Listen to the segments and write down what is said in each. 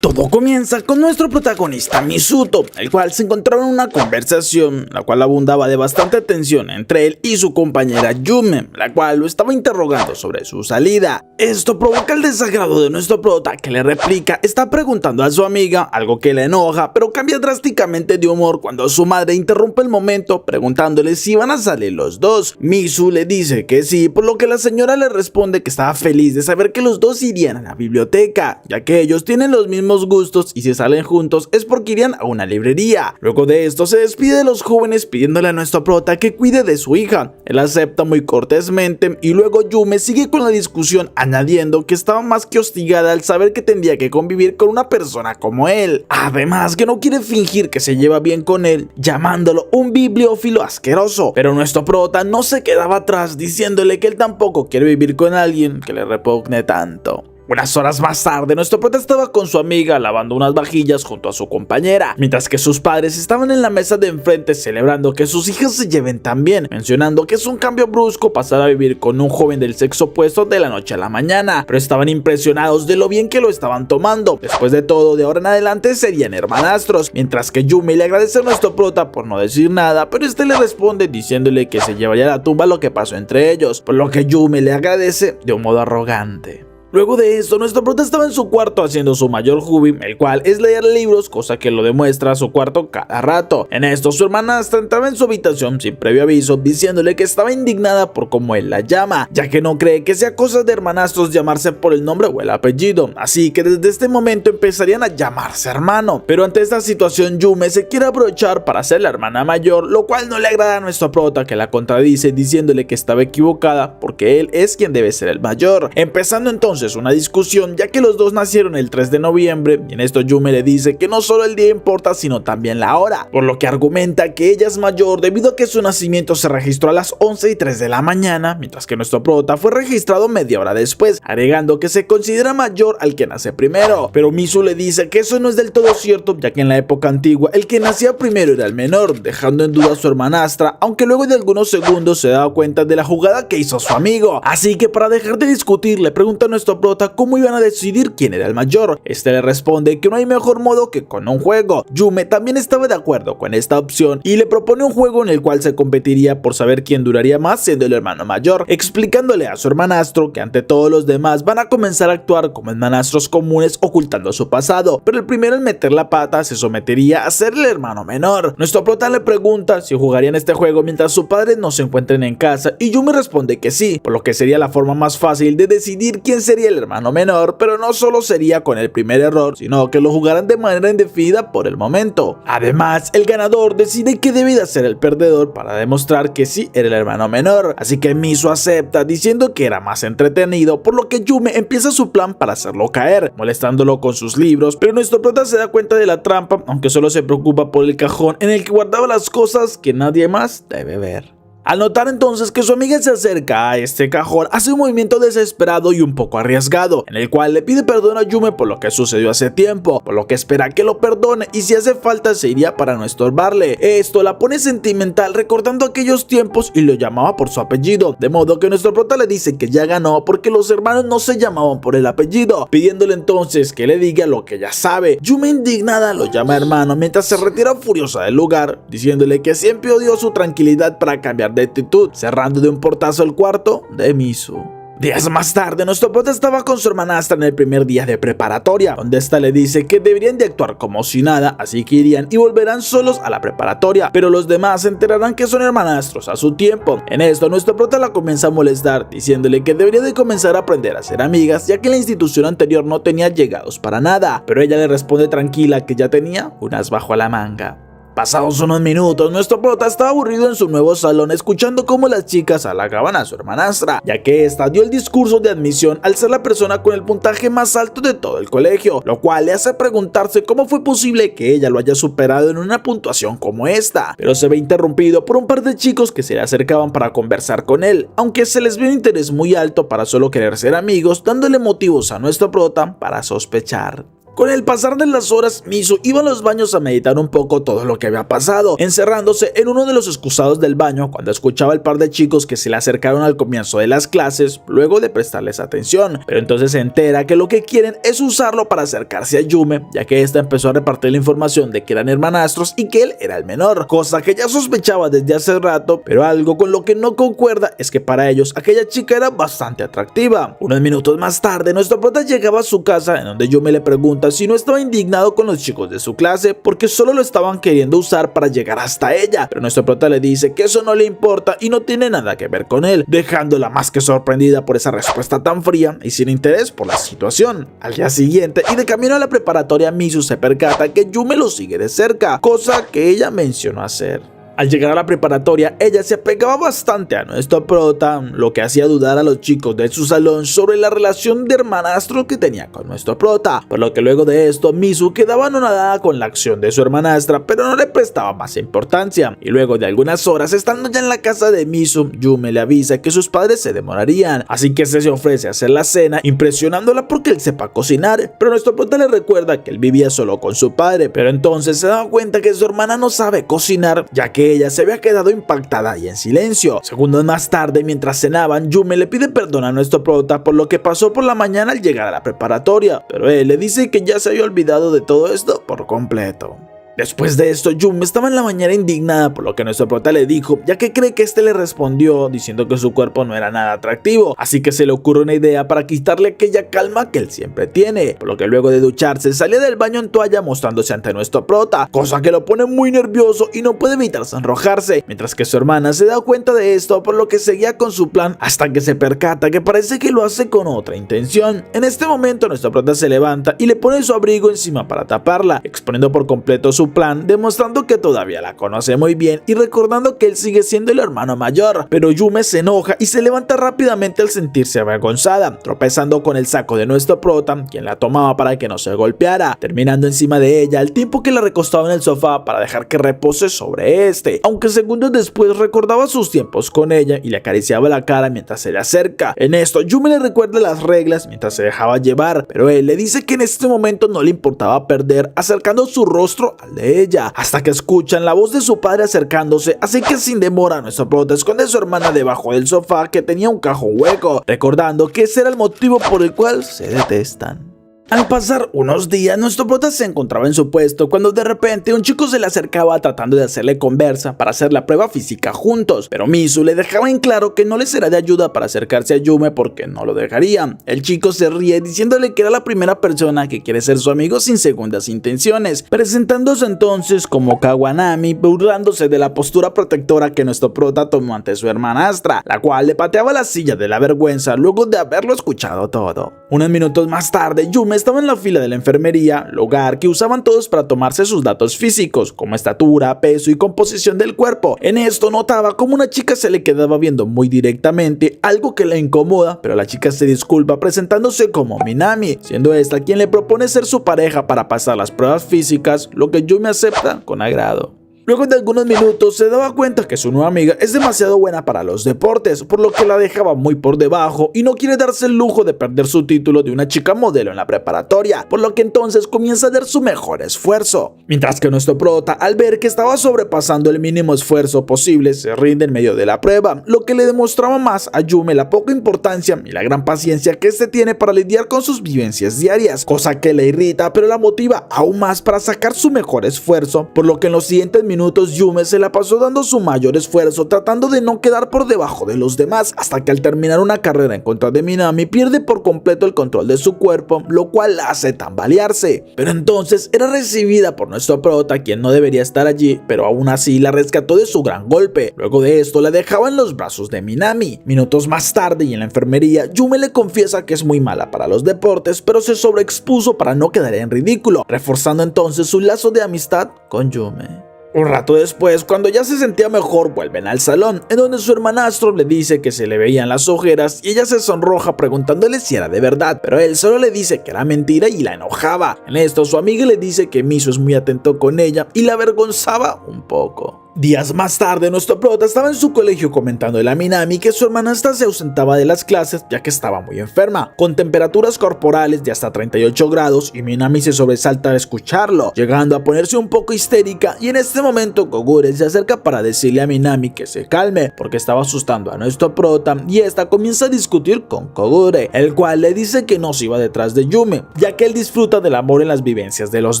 Todo comienza con nuestro protagonista Mizuto, el cual se encontraba en una conversación, la cual abundaba de bastante tensión entre él y su compañera Yume, la cual lo estaba interrogando sobre su salida. Esto provoca el desagrado de nuestro prota, que le replica, está preguntando a su amiga, algo que le enoja, pero cambia drásticamente de humor cuando su madre interrumpe el momento preguntándole si van a salir los dos. Mizu le dice que sí, por lo que la señora le responde que estaba feliz de saber que los dos irían a la biblioteca, ya que ellos tienen los mismos gustos y si salen juntos es porque irían a una librería. Luego de esto se despide de los jóvenes pidiéndole a nuestro prota que cuide de su hija. Él acepta muy cortésmente y luego Yume sigue con la discusión añadiendo que estaba más que hostigada al saber que tendría que convivir con una persona como él. Además que no quiere fingir que se lleva bien con él, llamándolo un bibliófilo asqueroso. Pero nuestro prota no se quedaba atrás diciéndole que él tampoco quiere vivir con alguien que le repugne tanto. Unas horas más tarde, nuestro prota estaba con su amiga lavando unas vajillas junto a su compañera, mientras que sus padres estaban en la mesa de enfrente celebrando que sus hijas se lleven tan bien, mencionando que es un cambio brusco pasar a vivir con un joven del sexo opuesto de la noche a la mañana, pero estaban impresionados de lo bien que lo estaban tomando. Después de todo, de ahora en adelante serían hermanastros, mientras que Yume le agradece a nuestro prota por no decir nada, pero este le responde diciéndole que se llevaría a la tumba lo que pasó entre ellos, por lo que Yume le agradece de un modo arrogante. Luego de esto, nuestro prota estaba en su cuarto haciendo su mayor hobby, el cual es leer libros, cosa que lo demuestra a su cuarto cada rato. En esto, su hermanastra entraba en su habitación sin previo aviso, diciéndole que estaba indignada por cómo él la llama, ya que no cree que sea cosa de hermanastros llamarse por el nombre o el apellido, así que desde este momento empezarían a llamarse hermano. Pero ante esta situación, Yume se quiere aprovechar para ser la hermana mayor, lo cual no le agrada a nuestro prota, que la contradice diciéndole que estaba equivocada porque él es quien debe ser el mayor, empezando entonces una discusión, ya que los dos nacieron el 3 de noviembre y en esto Yume le dice que no solo el día importa sino también la hora, por lo que argumenta que ella es mayor debido a que su nacimiento se registró a las 11:03 de la mañana, mientras que nuestro prota fue registrado media hora después, agregando que se considera mayor al que nace primero. Pero Mizu le dice que eso no es del todo cierto, ya que en la época antigua el que nacía primero era el menor, dejando en duda a su hermanastra, aunque luego de algunos segundos se daba cuenta de la jugada que hizo su amigo. Así que para dejar de discutir le pregunta a nuestro prota cómo iban a decidir quién era el mayor. Este le responde que no hay mejor modo que con un juego. Yume también estaba de acuerdo con esta opción y le propone un juego en el cual se competiría por saber quién duraría más siendo el hermano mayor, explicándole a su hermanastro que ante todos los demás van a comenzar a actuar como hermanastros comunes ocultando su pasado, pero el primero en meter la pata se sometería a ser el hermano menor. Nuestro prota le pregunta si jugarían este juego mientras sus padres no se encuentren en casa y Yume responde que sí, por lo que sería la forma más fácil de decidir quién sería el hermano menor, pero no solo sería con el primer error, sino que lo jugarán de manera indefinida por el momento. Además, el ganador decide que debe de ser el perdedor para demostrar que sí era el hermano menor, así que Mizu acepta diciendo que era más entretenido, por lo que Yume empieza su plan para hacerlo caer, molestándolo con sus libros, pero nuestro prota se da cuenta de la trampa, aunque solo se preocupa por el cajón en el que guardaba las cosas que nadie más debe ver. Al notar entonces que su amiga se acerca a este cajón, hace un movimiento desesperado y un poco arriesgado, en el cual le pide perdón a Yume por lo que sucedió hace tiempo, por lo que espera que lo perdone y si hace falta se iría para no estorbarle. Esto la pone sentimental recordando aquellos tiempos y lo llamaba por su apellido, de modo que nuestro prota le dice que ya ganó porque los hermanos no se llamaban por el apellido, pidiéndole entonces que le diga lo que ya sabe. Yume indignada lo llama hermano mientras se retira furiosa del lugar, diciéndole que siempre odió su tranquilidad para cambiar de actitud, cerrando de un portazo el cuarto de Mizu. Días más tarde, nuestro prota estaba con su hermanastra en el primer día de preparatoria, donde esta le dice que deberían de actuar como si nada, así que irían y volverán solos a la preparatoria, pero los demás se enterarán que son hermanastros a su tiempo. En esto, nuestro prota la comienza a molestar, diciéndole que debería de comenzar a aprender a ser amigas, ya que la institución anterior no tenía llegados para nada, pero ella le responde tranquila que ya tenía unas bajo la manga. Pasados unos minutos, nuestro prota estaba aburrido en su nuevo salón escuchando cómo las chicas halagaban a su hermanastra, ya que esta dio el discurso de admisión al ser la persona con el puntaje más alto de todo el colegio, lo cual le hace preguntarse cómo fue posible que ella lo haya superado en una puntuación como esta, pero se ve interrumpido por un par de chicos que se le acercaban para conversar con él, aunque se les ve un interés muy alto para solo querer ser amigos, dándole motivos a nuestro prota para sospechar. Con el pasar de las horas, Misu iba a los baños a meditar un poco todo lo que había pasado, encerrándose en uno de los excusados del baño cuando escuchaba al par de chicos que se le acercaron al comienzo de las clases luego de prestarles atención, pero entonces se entera que lo que quieren es usarlo para acercarse a Yume, ya que esta empezó a repartir la información de que eran hermanastros y que él era el menor, cosa que ya sospechaba desde hace rato, pero algo con lo que no concuerda es que para ellos aquella chica era bastante atractiva. Unos minutos más tarde, nuestro prota llegaba a su casa en donde Yume le pregunta si no estaba indignado con los chicos de su clase porque solo lo estaban queriendo usar para llegar hasta ella, pero nuestro prota le dice que eso no le importa y no tiene nada que ver con él, dejándola más que sorprendida por esa respuesta tan fría y sin interés por la situación. Al día siguiente y de camino a la preparatoria, Misu se percata que Yume lo sigue de cerca, cosa que ella mencionó hacer. Al llegar a la preparatoria, ella se apegaba bastante a nuestro prota, lo que hacía dudar a los chicos de su salón sobre la relación de hermanastro que tenía con nuestro prota, por lo que luego de esto Misu quedaba anonadada con la acción de su hermanastra, pero no le prestaba más importancia. Y luego de algunas horas, estando ya en la casa de Misu, Yume le avisa que sus padres se demorarían, así que se ofrece a hacer la cena, impresionándola porque él sepa cocinar, pero nuestro prota le recuerda que él vivía solo con su padre, pero entonces se da cuenta que su hermana no sabe cocinar, ya que ella se había quedado impactada y en silencio. Segundos más tarde, mientras cenaban, Yume le pide perdón a nuestro prota por lo que pasó por la mañana al llegar a la preparatoria, pero él le dice que ya se había olvidado de todo esto por completo. Después de esto, Yume estaba en la mañana indignada por lo que nuestro prota le dijo, ya que cree que este le respondió diciendo que su cuerpo no era nada atractivo, así que se le ocurre una idea para quitarle aquella calma que él siempre tiene, por lo que luego de ducharse salía del baño en toalla mostrándose ante nuestro prota, cosa que lo pone muy nervioso y no puede evitar sonrojarse, mientras que su hermana se da cuenta de esto, por lo que seguía con su plan hasta que se percata que parece que lo hace con otra intención. En este momento nuestro prota se levanta y le pone su abrigo encima para taparla, exponiendo por completo su plan, demostrando que todavía la conoce muy bien y recordando que él sigue siendo el hermano mayor, pero Yume se enoja y se levanta rápidamente al sentirse avergonzada, tropezando con el saco de nuestro prota, quien la tomaba para que no se golpeara, terminando encima de ella al tiempo que la recostaba en el sofá para dejar que repose sobre este, aunque segundos después recordaba sus tiempos con ella y le acariciaba la cara mientras se le acerca. En esto, Yume le recuerda las reglas mientras se dejaba llevar, pero él le dice que en este momento no le importaba perder, acercando su rostro al de ella, hasta que escuchan la voz de su padre acercándose, así que sin demora nuestro prota esconde a su hermana debajo del sofá que tenía un cajón hueco, recordando que ese era el motivo por el cual se detestan. Al pasar unos días, nuestro prota se encontraba en su puesto cuando de repente un chico se le acercaba tratando de hacerle conversa para hacer la prueba física juntos, pero Misu le dejaba en claro que no le será de ayuda para acercarse a Yume porque no lo dejaría. El chico se ríe diciéndole que era la primera persona que quiere ser su amigo sin segundas intenciones, presentándose entonces como Kawanami, burlándose de la postura protectora que nuestro prota tomó ante su hermanastra, la cual le pateaba la silla de la vergüenza luego de haberlo escuchado todo. Unos minutos más tarde, Yume estaba en la fila de la enfermería, lugar que usaban todos para tomarse sus datos físicos, como estatura, peso y composición del cuerpo. En esto notaba como una chica se le quedaba viendo muy directamente, algo que le incomoda, pero la chica se disculpa presentándose como Minami, siendo esta quien le propone ser su pareja para pasar las pruebas físicas, lo que Yume acepta con agrado. Luego de algunos minutos se daba cuenta que su nueva amiga es demasiado buena para los deportes, por lo que la dejaba muy por debajo y no quiere darse el lujo de perder su título de una chica modelo en la preparatoria, por lo que entonces comienza a dar su mejor esfuerzo. Mientras que nuestro prota, al ver que estaba sobrepasando el mínimo esfuerzo posible, se rinde en medio de la prueba, lo que le demostraba más a Yume la poca importancia y la gran paciencia que este tiene para lidiar con sus vivencias diarias, cosa que le irrita pero la motiva aún más para sacar su mejor esfuerzo, por lo que en los siguientes minutos Yume se la pasó dando su mayor esfuerzo tratando de no quedar por debajo de los demás, hasta que al terminar una carrera en contra de Minami pierde por completo el control de su cuerpo, lo cual la hace tambalearse. Pero entonces era recibida por nuestro prota, quien no debería estar allí, pero aún así la rescató de su gran golpe. Luego de esto la dejaba en los brazos de Minami. Minutos más tarde y en la enfermería, Yume le confiesa que es muy mala para los deportes, pero se sobreexpuso para no quedar en ridículo, reforzando entonces su lazo de amistad con Yume. Un rato después, cuando ya se sentía mejor, vuelven al salón, en donde su hermanastro le dice que se le veían las ojeras y ella se sonroja preguntándole si era de verdad, pero él solo le dice que era mentira y la enojaba. En esto, su amiga le dice que Misu es muy atento con ella y la avergonzaba un poco. Días más tarde, nuestro prota estaba en su colegio comentándole a Minami que su hermanastra se ausentaba de las clases ya que estaba muy enferma, con temperaturas corporales de hasta 38 grados, y Minami se sobresalta al escucharlo, llegando a ponerse un poco histérica, y en este momento Kogure se acerca para decirle a Minami que se calme porque estaba asustando a nuestro prota, y esta comienza a discutir con Kogure, el cual le dice que no se iba detrás de Yume, ya que él disfruta del amor en las vivencias de los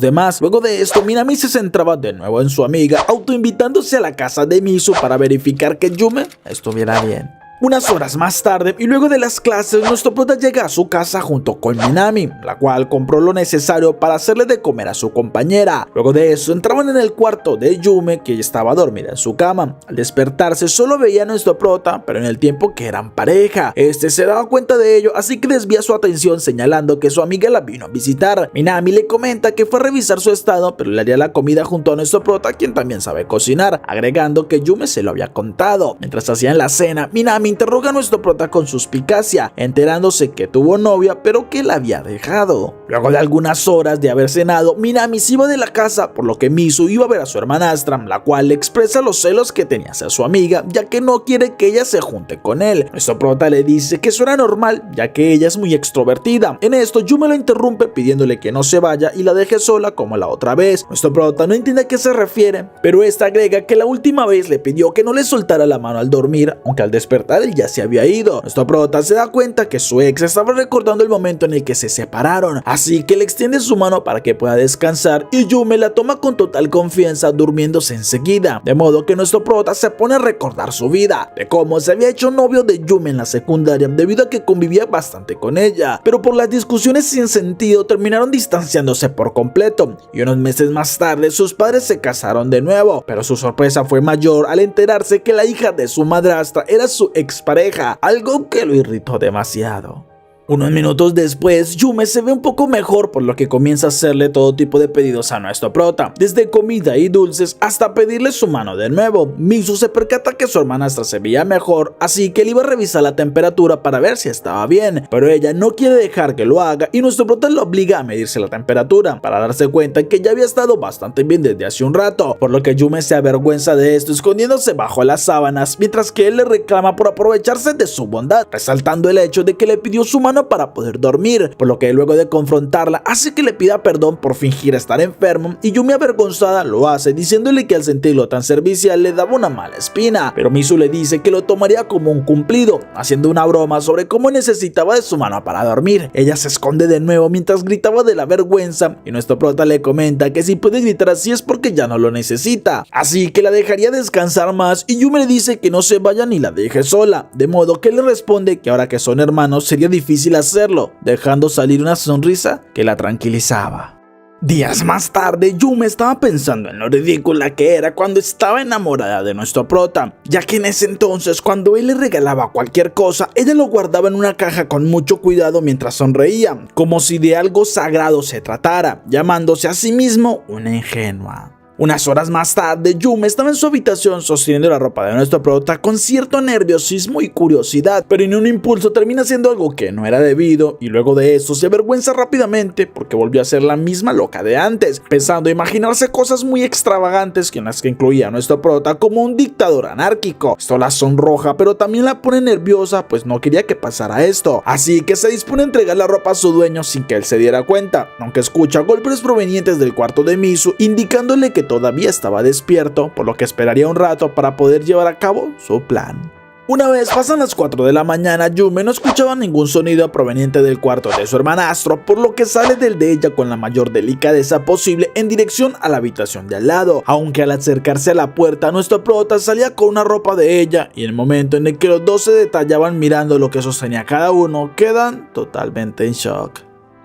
demás. Luego de esto, Minami se centraba de nuevo en su amiga, autoinvitándose a la casa de Misu para verificar que Yume estuviera bien. Unas horas más tarde, y luego de las clases, nuestro prota llega a su casa junto con Minami, la cual compró lo necesario para hacerle de comer a su compañera. Luego de eso, entraban en el cuarto de Yume, que estaba dormida en su cama. Al despertarse, solo veía a nuestro prota, pero en el tiempo que eran pareja. Este se daba cuenta de ello, así que desvía su atención señalando que su amiga la vino a visitar. Minami le comenta que fue a revisar su estado, pero le haría la comida junto a nuestro prota, quien también sabe cocinar, agregando que Yume se lo había contado. Mientras hacían la cena, Minami interroga a nuestro prota con suspicacia, enterándose que tuvo novia pero que la había dejado. Luego de algunas horas de haber cenado, Minami se iba de la casa, por lo que Misu iba a ver a su hermanastra, la cual le expresa los celos que tenía hacia su amiga, ya que no quiere que ella se junte con él. Nuestro prota le dice que eso era normal, ya que ella es muy extrovertida. En esto, Yume lo interrumpe pidiéndole que no se vaya y la deje sola como la otra vez. Nuestro prota no entiende a qué se refiere, pero esta agrega que la última vez le pidió que no le soltara la mano al dormir, aunque al despertar él ya se había ido. Nuestro prota se da cuenta que su ex estaba recordando el momento en el que se separaron, así que le extiende su mano para que pueda descansar, y Yume la toma con total confianza, durmiéndose enseguida, de modo que nuestro prota se pone a recordar su vida, de cómo se había hecho novio de Yume en la secundaria debido a que convivía bastante con ella, pero por las discusiones sin sentido terminaron distanciándose por completo, y unos meses más tarde sus padres se casaron de nuevo, pero su sorpresa fue mayor al enterarse que la hija de su madrastra era su expareja, algo que lo irritó demasiado. Unos minutos después, Yume se ve un poco mejor, por lo que comienza a hacerle todo tipo de pedidos a nuestro prota, desde comida y dulces hasta pedirle su mano de nuevo. Misu se percata que su hermanastra se veía mejor, así que él iba a revisar la temperatura para ver si estaba bien, pero ella no quiere dejar que lo haga y nuestro prota lo obliga a medirse la temperatura, para darse cuenta que ya había estado bastante bien desde hace un rato, por lo que Yume se avergüenza de esto, escondiéndose bajo las sábanas, mientras que él le reclama por aprovecharse de su bondad, resaltando el hecho de que le pidió su mano para poder dormir, por lo que luego de confrontarla hace que le pida perdón por fingir estar enfermo, y Yume avergonzada lo hace, diciéndole que al sentirlo tan servicial le daba una mala espina, pero Misu le dice que lo tomaría como un cumplido, haciendo una broma sobre cómo necesitaba de su mano para dormir. Ella se esconde de nuevo mientras gritaba de la vergüenza, y nuestro prota le comenta que si puede gritar así es porque ya no lo necesita, así que la dejaría descansar más, y Yume le dice que no se vaya ni la deje sola, de modo que él le responde que ahora que son hermanos sería difícil hacerlo, dejando salir una sonrisa que la tranquilizaba. Días más tarde, Yume estaba pensando en lo ridícula que era cuando estaba enamorada de nuestro prota, ya que en ese entonces, cuando él le regalaba cualquier cosa, ella lo guardaba en una caja con mucho cuidado mientras sonreía, como si de algo sagrado se tratara, llamándose a sí mismo una ingenua. Unas horas más tarde, Yume estaba en su habitación sosteniendo la ropa de nuestro prota con cierto nerviosismo y curiosidad, pero en un impulso termina haciendo algo que no era debido, y luego de eso se avergüenza rápidamente porque volvió a ser la misma loca de antes, pensando imaginarse cosas muy extravagantes en las que incluía a nuestro prota como un dictador anárquico. Esto la sonroja, pero también la pone nerviosa, pues no quería que pasara esto, así que se dispone a entregar la ropa a su dueño sin que él se diera cuenta, aunque escucha golpes provenientes del cuarto de Misu, indicándole que todavía estaba despierto, por lo que esperaría un rato para poder llevar a cabo su plan. Una vez pasan las 4 de la mañana, Yume no escuchaba ningún sonido proveniente del cuarto de su hermanastro, por lo que sale del de ella con la mayor delicadeza posible en dirección a la habitación de al lado, aunque al acercarse a la puerta, nuestro prota salía con una ropa de ella, y en el momento en el que los dos se detallaban mirando lo que sostenía cada uno, quedan totalmente en shock.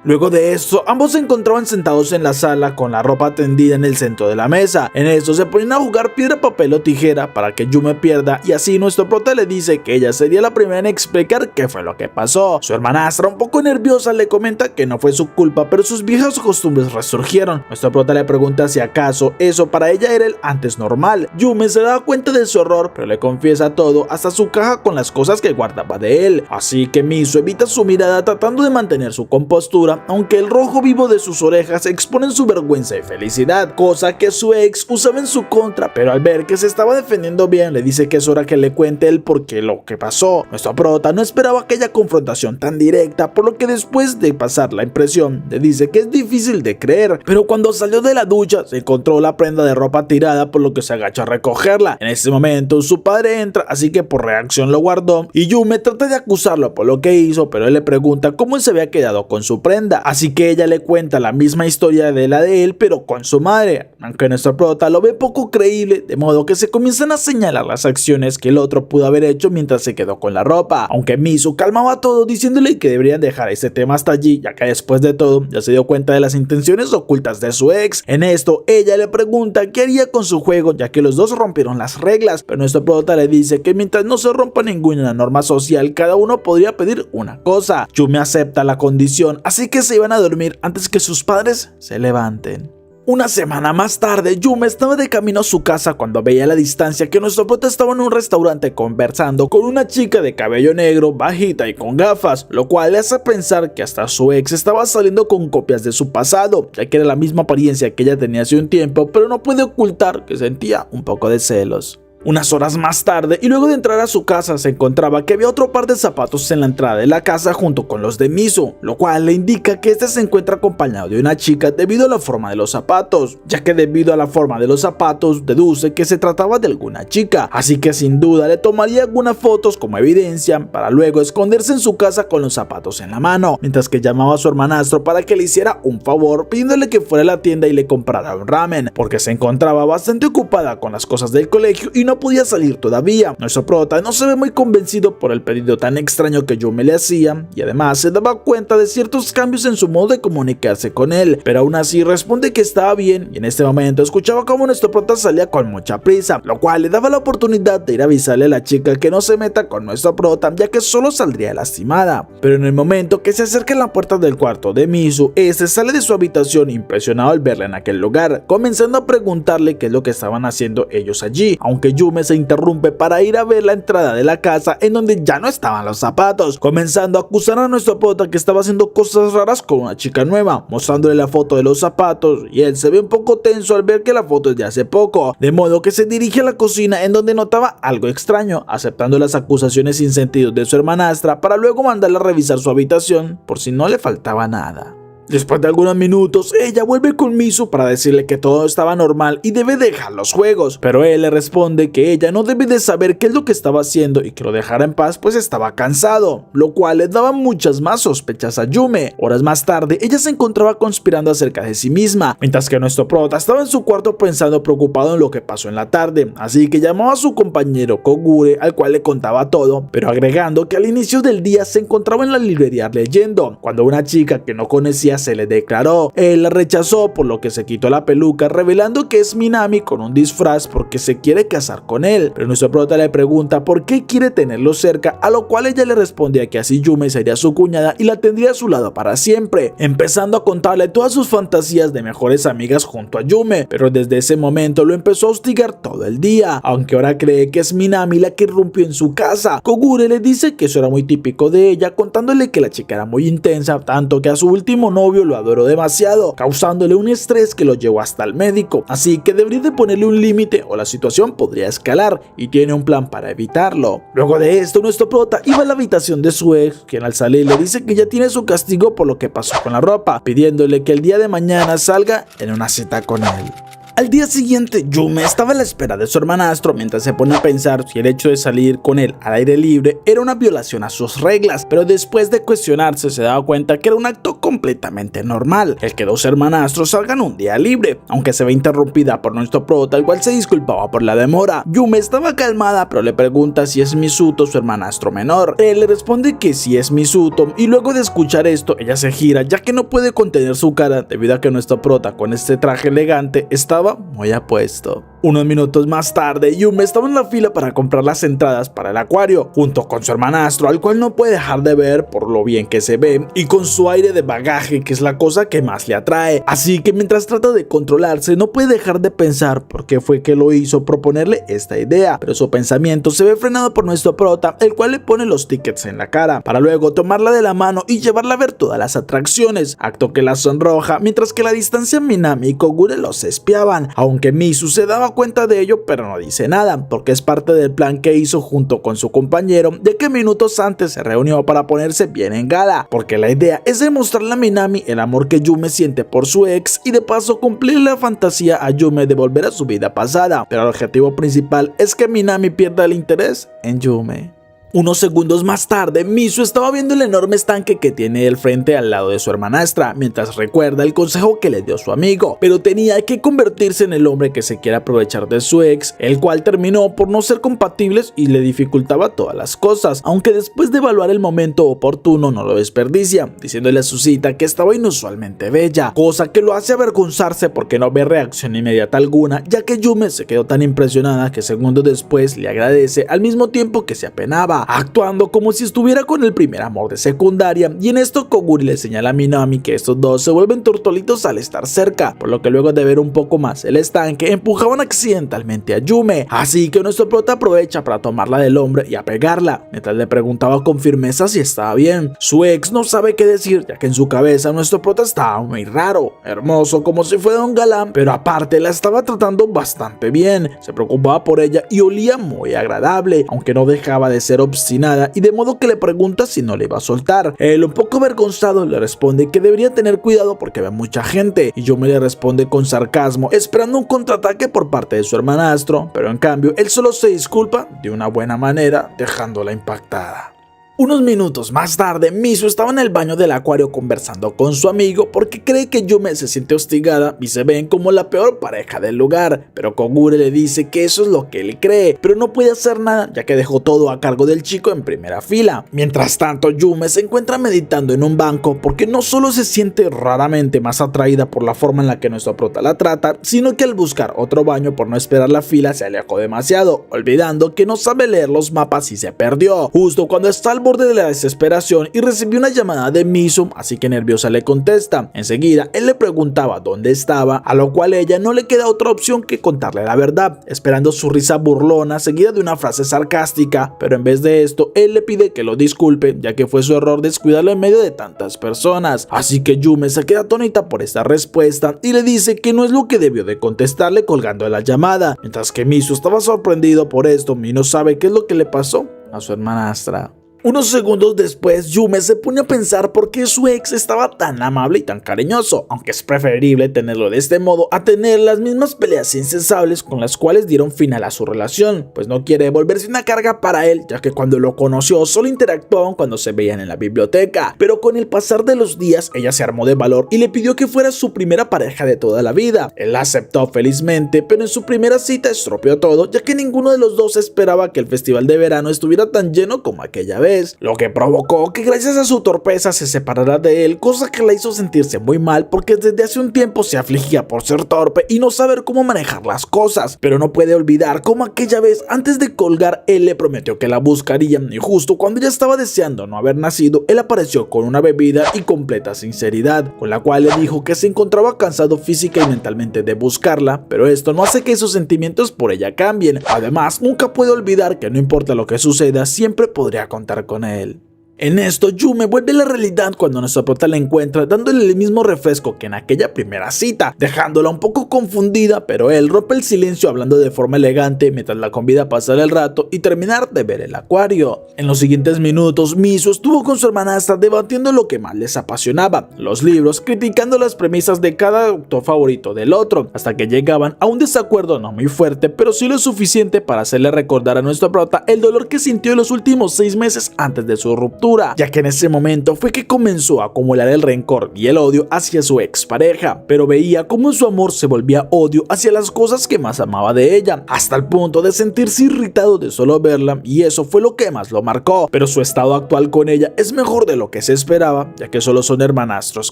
Luego de esto, ambos se encontraban sentados en la sala con la ropa tendida en el centro de la mesa. En esto se ponían a jugar piedra, papel o tijera para que Yume pierda, y así nuestro prota le dice que ella sería la primera en explicar qué fue lo que pasó. Su hermanastra, un poco nerviosa, le comenta que no fue su culpa, pero sus viejas costumbres resurgieron. Nuestro prota le pregunta si acaso eso para ella era el antes normal. Yume se da cuenta de su error, pero le confiesa todo, hasta su caja con las cosas que guardaba de él. Así que Misu evita su mirada tratando de mantener su compostura, saluda, aunque el rojo vivo de sus orejas exponen su vergüenza y felicidad, cosa que su ex usaba en su contra, pero al ver que se estaba defendiendo bien, le dice que es hora que le cuente el por qué lo que pasó. Nuestro prota no esperaba aquella confrontación tan directa, por lo que después de pasar la impresión, le dice que es difícil de creer, pero cuando salió de la ducha se encontró la prenda de ropa tirada, por lo que se agacha a recogerla. En ese momento su padre entra, así que por reacción lo guardó, y Yume trata de acusarlo por lo que hizo, pero él le pregunta cómo se había quedado con su prenda, así que ella le cuenta la misma historia de la de él, pero con su madre, aunque nuestro prota lo ve poco creíble, de modo que se comienzan a señalar las acciones que el otro pudo haber hecho mientras se quedó con la ropa, aunque Misu calmaba todo diciéndole que deberían dejar este tema hasta allí, ya que después de todo ya se dio cuenta de las intenciones ocultas de su ex. En esto ella le pregunta qué haría con su juego, ya que los dos rompieron las reglas, pero nuestro prota le dice que mientras no se rompa ninguna norma social, cada uno podría pedir una cosa. Yume acepta la condición, así que se iban a dormir antes que sus padres se levanten. Una semana más tarde, Yume estaba de camino a su casa cuando veía a la distancia que nuestro prota estaba en un restaurante conversando con una chica de cabello negro, bajita y con gafas, lo cual le hace pensar que hasta su ex estaba saliendo con copias de su pasado, ya que era la misma apariencia que ella tenía hace un tiempo, pero no puede ocultar que sentía un poco de celos. Unas horas más tarde, y luego de entrar a su casa, se encontraba que había otro par de zapatos en la entrada de la casa junto con los de Misu, lo cual le indica que este se encuentra acompañado de una chica debido a la forma de los zapatos, ya que debido a la forma de los zapatos deduce que se trataba de alguna chica, así que sin duda le tomaría algunas fotos como evidencia para luego esconderse en su casa con los zapatos en la mano, mientras que llamaba a su hermanastro para que le hiciera un favor pidiéndole que fuera a la tienda y le comprara un ramen, porque se encontraba bastante ocupada con las cosas del colegio y no podía salir todavía. Nuestro prota no se ve muy convencido por el pedido tan extraño que Yume le hacía, y además se daba cuenta de ciertos cambios en su modo de comunicarse con él, pero aún así responde que estaba bien, y en este momento escuchaba cómo nuestro prota salía con mucha prisa, lo cual le daba la oportunidad de ir a avisarle a la chica que no se meta con nuestro prota, ya que solo saldría lastimada. Pero en el momento que se acerca a la puerta del cuarto de Misu, este sale de su habitación impresionado al verla en aquel lugar, comenzando a preguntarle qué es lo que estaban haciendo ellos allí, aunque Yume se interrumpe para ir a ver la entrada de la casa en donde ya no estaban los zapatos, comenzando a acusar a nuestro prota que estaba haciendo cosas raras con una chica nueva, mostrándole la foto de los zapatos, y él se ve un poco tenso al ver que la foto es de hace poco, de modo que se dirige a la cocina en donde notaba algo extraño, aceptando las acusaciones sin sentido de su hermanastra para luego mandarla a revisar su habitación por si no le faltaba nada. Después de algunos minutos, ella vuelve con Misu para decirle que todo estaba normal y debe dejar los juegos, pero él le responde que ella no debe de saber qué es lo que estaba haciendo y que lo dejara en paz pues estaba cansado, lo cual le daba muchas más sospechas a Yume. Horas más tarde, ella se encontraba conspirando acerca de sí misma, mientras que nuestro prota estaba en su cuarto pensando preocupado en lo que pasó en la tarde, así que llamó a su compañero Kogure, al cual le contaba todo, pero agregando que al inicio del día se encontraba en la librería leyendo, cuando una chica que no conocía se le declaró. Él la rechazó, por lo que se quitó la peluca, revelando que es Minami con un disfraz porque se quiere casar con él, pero nuestro prota le pregunta por qué quiere tenerlo cerca, a lo cual ella le respondía que así Yume sería su cuñada y la tendría a su lado para siempre, empezando a contarle todas sus fantasías de mejores amigas junto a Yume, pero desde ese momento lo empezó a hostigar todo el día, aunque ahora cree que es Minami la que irrumpió en su casa. Kogure le dice que eso era muy típico de ella, contándole que la chica era muy intensa, tanto que a su último novio lo adoró demasiado, causándole un estrés que lo llevó hasta el médico, así que debería de ponerle un límite o la situación podría escalar, y tiene un plan para evitarlo. Luego de esto, nuestro prota iba a la habitación de su ex, quien al salir le dice que ya tiene su castigo por lo que pasó con la ropa, pidiéndole que el día de mañana salga en una cita con él. Al día siguiente, Yume estaba a la espera de su hermanastro mientras se pone a pensar si el hecho de salir con él al aire libre era una violación a sus reglas, pero después de cuestionarse se daba cuenta que era un acto completamente normal, el que dos hermanastros salgan un día libre, aunque se ve interrumpida por nuestro prota, el cual se disculpaba por la demora. Yume estaba calmada, pero le pregunta si es Misuto su hermanastro menor. Él le responde que sí es Misuto, y luego de escuchar esto, ella se gira ya que no puede contener su cara debido a que nuestro prota con este traje elegante estaba muy apuesto. Unos minutos más tarde, Yume estaba en la fila para comprar las entradas para el acuario, junto con su hermanastro, al cual no puede dejar de ver por lo bien que se ve y con su aire de bagaje, que es la cosa que más le atrae. Así que mientras trata de controlarse, no puede dejar de pensar por qué fue que lo hizo proponerle esta idea, pero su pensamiento se ve frenado por nuestro prota, el cual le pone los tickets en la cara, para luego tomarla de la mano y llevarla a ver todas las atracciones, acto que la sonroja, mientras que a la distancia Minami y Kogure los espiaban, aunque Misu se daba cuenta de ello pero no dice nada, porque es parte del plan que hizo junto con su compañero, ya que minutos antes se reunió para ponerse bien en gala, porque la idea es demostrarle a Minami el amor que Yume siente por su ex y de paso cumplir la fantasía a Yume de volver a su vida pasada, pero el objetivo principal es que Minami pierda el interés en Yume. Unos segundos más tarde, Misu estaba viendo el enorme estanque que tiene él frente al lado de su hermanastra, mientras recuerda el consejo que le dio su amigo, pero tenía que convertirse en el hombre que se quiere aprovechar de su ex, el cual terminó por no ser compatibles y le dificultaba todas las cosas, aunque después de evaluar el momento oportuno no lo desperdicia, diciéndole a su cita que estaba inusualmente bella, cosa que lo hace avergonzarse porque no ve reacción inmediata alguna, ya que Yume se quedó tan impresionada que segundos después le agradece al mismo tiempo que se apenaba, actuando como si estuviera con el primer amor de secundaria, y en esto Koguri le señala a Minami que estos dos se vuelven tortolitos al estar cerca, por lo que luego de ver un poco más el estanque empujaban accidentalmente a Yume, así que nuestro prota aprovecha para tomarla del hombre y apegarla, mientras le preguntaba con firmeza si estaba bien. Su ex no sabe qué decir, ya que en su cabeza nuestro prota estaba muy raro, hermoso como si fuera un galán, pero aparte la estaba tratando bastante bien, se preocupaba por ella y olía muy agradable, aunque no dejaba de ser obstinada, y de modo que le pregunta si no le iba a soltar. Él, un poco avergonzado, le responde que debería tener cuidado porque ve mucha gente, y Yume le responde con sarcasmo, esperando un contraataque por parte de su hermanastro, pero en cambio él solo se disculpa de una buena manera, dejándola impactada. Unos minutos más tarde, Misu estaba en el baño del acuario conversando con su amigo porque cree que Yume se siente hostigada y se ven como la peor pareja del lugar, pero Kogure le dice que eso es lo que él cree, pero no puede hacer nada ya que dejó todo a cargo del chico en primera fila. Mientras tanto, Yume se encuentra meditando en un banco porque no solo se siente raramente más atraída por la forma en la que nuestro prota la trata, sino que al buscar otro baño por no esperar la fila se alejó demasiado, olvidando que no sabe leer los mapas y se perdió, justo cuando está al borde de la desesperación y recibió una llamada de Misu, así que nerviosa le contesta. Enseguida él le preguntaba dónde estaba, a lo cual ella no le queda otra opción que contarle la verdad, esperando su risa burlona seguida de una frase sarcástica, pero en vez de esto él le pide que lo disculpe, ya que fue su error descuidarlo en medio de tantas personas. Así que Yume se queda atónita por esta respuesta y le dice que no es lo que debió de contestarle colgando la llamada, mientras que Misu estaba sorprendido por esto y no sabe qué es lo que le pasó a su hermanastra. Unos segundos después, Yume se pone a pensar por qué su ex estaba tan amable y tan cariñoso, aunque es preferible tenerlo de este modo a tener las mismas peleas incesables con las cuales dieron final a su relación, pues no quiere volverse una carga para él, ya que cuando lo conoció solo interactuaban cuando se veían en la biblioteca, pero con el pasar de los días ella se armó de valor y le pidió que fuera su primera pareja de toda la vida. Él aceptó felizmente, pero en su primera cita estropeó todo, ya que ninguno de los dos esperaba que el festival de verano estuviera tan lleno como aquella vez, lo que provocó que gracias a su torpeza se separara de él, cosa que la hizo sentirse muy mal porque desde hace un tiempo se afligía por ser torpe y no saber cómo manejar las cosas, pero no puede olvidar cómo aquella vez antes de colgar él le prometió que la buscaría y justo cuando ella estaba deseando no haber nacido, él apareció con una bebida y completa sinceridad, con la cual le dijo que se encontraba cansado física y mentalmente de buscarla, pero esto no hace que sus sentimientos por ella cambien. Además, nunca puede olvidar que no importa lo que suceda, siempre podría contar con él. En esto, Yume vuelve a la realidad cuando nuestra prota la encuentra dándole el mismo refresco que en aquella primera cita, dejándola un poco confundida, pero él rompe el silencio hablando de forma elegante mientras la convida a pasar el rato y terminar de ver el acuario. En los siguientes minutos, Misu estuvo con su hermanastra debatiendo lo que más les apasionaba, los libros, criticando las premisas de cada autor favorito del otro, hasta que llegaban a un desacuerdo no muy fuerte, pero sí lo suficiente para hacerle recordar a nuestra prota el dolor que sintió en los últimos 6 meses antes de su ruptura, ya que en ese momento fue que comenzó a acumular el rencor y el odio hacia su expareja, pero veía cómo su amor se volvía odio hacia las cosas que más amaba de ella, hasta el punto de sentirse irritado de solo verla, y eso fue lo que más lo marcó. Pero su estado actual con ella es mejor de lo que se esperaba, ya que solo son hermanastros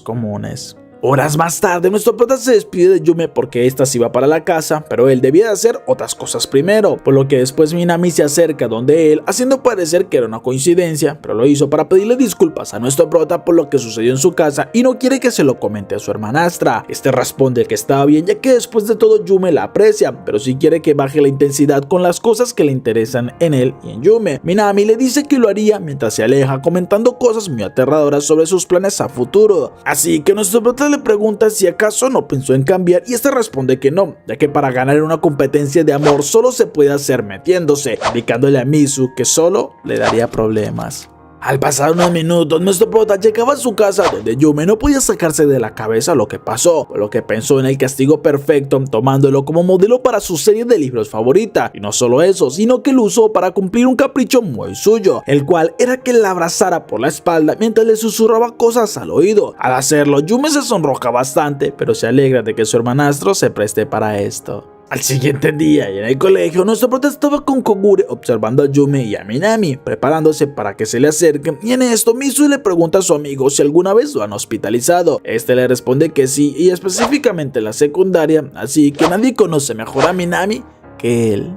comunes. Horas más tarde, nuestro prota se despide de Yume porque esta se iba para la casa, pero él debía de hacer otras cosas primero, por lo que después Minami se acerca donde él, haciendo parecer que era una coincidencia, pero lo hizo para pedirle disculpas a nuestro prota por lo que sucedió en su casa y no quiere que se lo comente a su hermanastra. Este responde que estaba bien, ya que después de todo Yume la aprecia, pero sí quiere que baje la intensidad con las cosas que le interesan en él y en Yume. Minami le dice que lo haría mientras se aleja, comentando cosas muy aterradoras sobre sus planes a futuro. Así que nuestro prota le pregunta si acaso no pensó en cambiar y este responde que no, ya que para ganar en una competencia de amor solo se puede hacer metiéndose, indicándole a Misu que solo le daría problemas. Al pasar unos minutos, nuestro prota llegaba a su casa donde Yume no podía sacarse de la cabeza lo que pasó, por lo que pensó en el castigo perfecto, tomándolo como modelo para su serie de libros favorita. Y no solo eso, sino que lo usó para cumplir un capricho muy suyo, el cual era que la abrazara por la espalda mientras le susurraba cosas al oído. Al hacerlo, Yume se sonroja bastante, pero se alegra de que su hermanastro se preste para esto. Al siguiente día y en el colegio, nuestro prota estaba con Kogure observando a Yume y a Minami, preparándose para que se le acerquen, y en esto Misu le pregunta a su amigo si alguna vez lo han hospitalizado. Este le responde que sí, y específicamente en la secundaria, así que nadie conoce mejor a Minami que él.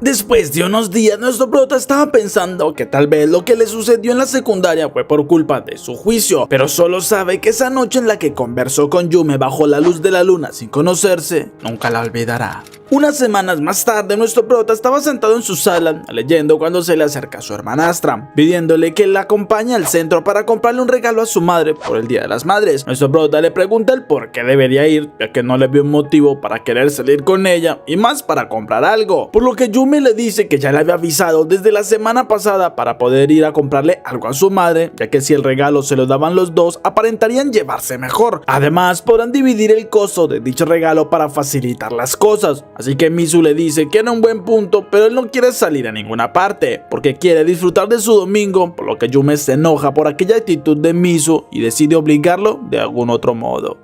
Después de unos días, nuestro prota estaba pensando que tal vez lo que le sucedió en la secundaria fue por culpa de su juicio, pero solo sabe que esa noche en la que conversó con Yume bajo la luz de la luna sin conocerse, nunca la olvidará. Unas semanas más tarde, nuestro prota estaba sentado en su sala leyendo cuando se le acerca a su hermanastra, pidiéndole que la acompañe al centro para comprarle un regalo a su madre por el Día de las Madres. Nuestro prota le pregunta el por qué debería ir, ya que no le vio un motivo para querer salir con ella y más para comprar algo, por lo que Yume le dice que ya le había avisado desde la semana pasada para poder ir a comprarle algo a su madre, ya que si el regalo se lo daban los dos, aparentarían llevarse mejor. Además, podrán dividir el costo de dicho regalo para facilitar las cosas. Así que Misu le dice que era un buen punto, pero él no quiere salir a ninguna parte, porque quiere disfrutar de su domingo, por lo que Yume se enoja por aquella actitud de Misu y decide obligarlo de algún otro modo.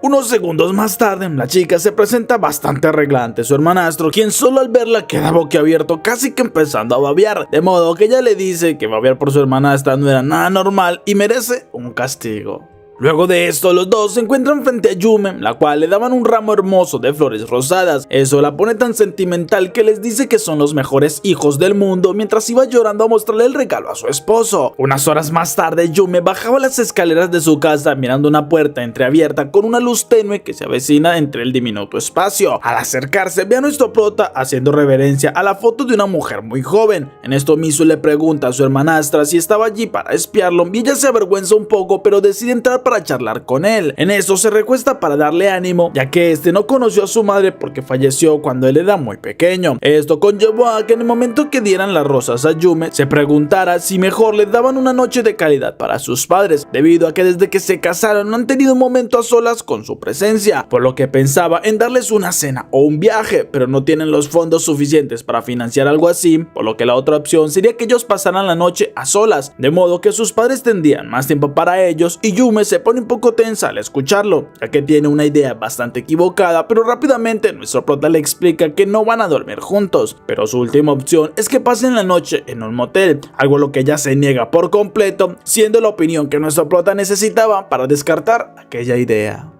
Unos segundos más tarde, la chica se presenta bastante arreglada ante su hermanastro, quien solo al verla queda boquiabierto, casi que empezando a babear, de modo que ella le dice que babear por su hermanastra no era nada normal y merece un castigo. Luego de esto, los dos se encuentran frente a Yume, la cual le daban un ramo hermoso de flores rosadas. Eso la pone tan sentimental que les dice que son los mejores hijos del mundo, mientras iba llorando a mostrarle el regalo a su esposo. Unas horas más tarde, Yume bajaba las escaleras de su casa mirando una puerta entreabierta con una luz tenue que se avecina entre el diminuto espacio. Al acercarse, ve a nuestro prota haciendo reverencia a la foto de una mujer muy joven. En esto Misu le pregunta a su hermanastra si estaba allí para espiarlo y ella se avergüenza un poco, pero decide entrar para charlar con él. En eso se recuesta para darle ánimo, ya que este no conoció a su madre porque falleció cuando él era muy pequeño. Esto conllevó a que en el momento que dieran las rosas a Yume, se preguntara si mejor le daban una noche de calidad para sus padres, debido a que desde que se casaron no han tenido un momento a solas con su presencia, por lo que pensaba en darles una cena o un viaje, pero no tienen los fondos suficientes para financiar algo así, por lo que la otra opción sería que ellos pasaran la noche a solas, de modo que sus padres tendrían más tiempo para ellos y Yume se pone un poco tensa al escucharlo, ya que tiene una idea bastante equivocada, pero rápidamente nuestro prota le explica que no van a dormir juntos, pero su última opción es que pasen la noche en un motel, algo a lo que ella se niega por completo, siendo la opinión que nuestro prota necesitaba para descartar aquella idea.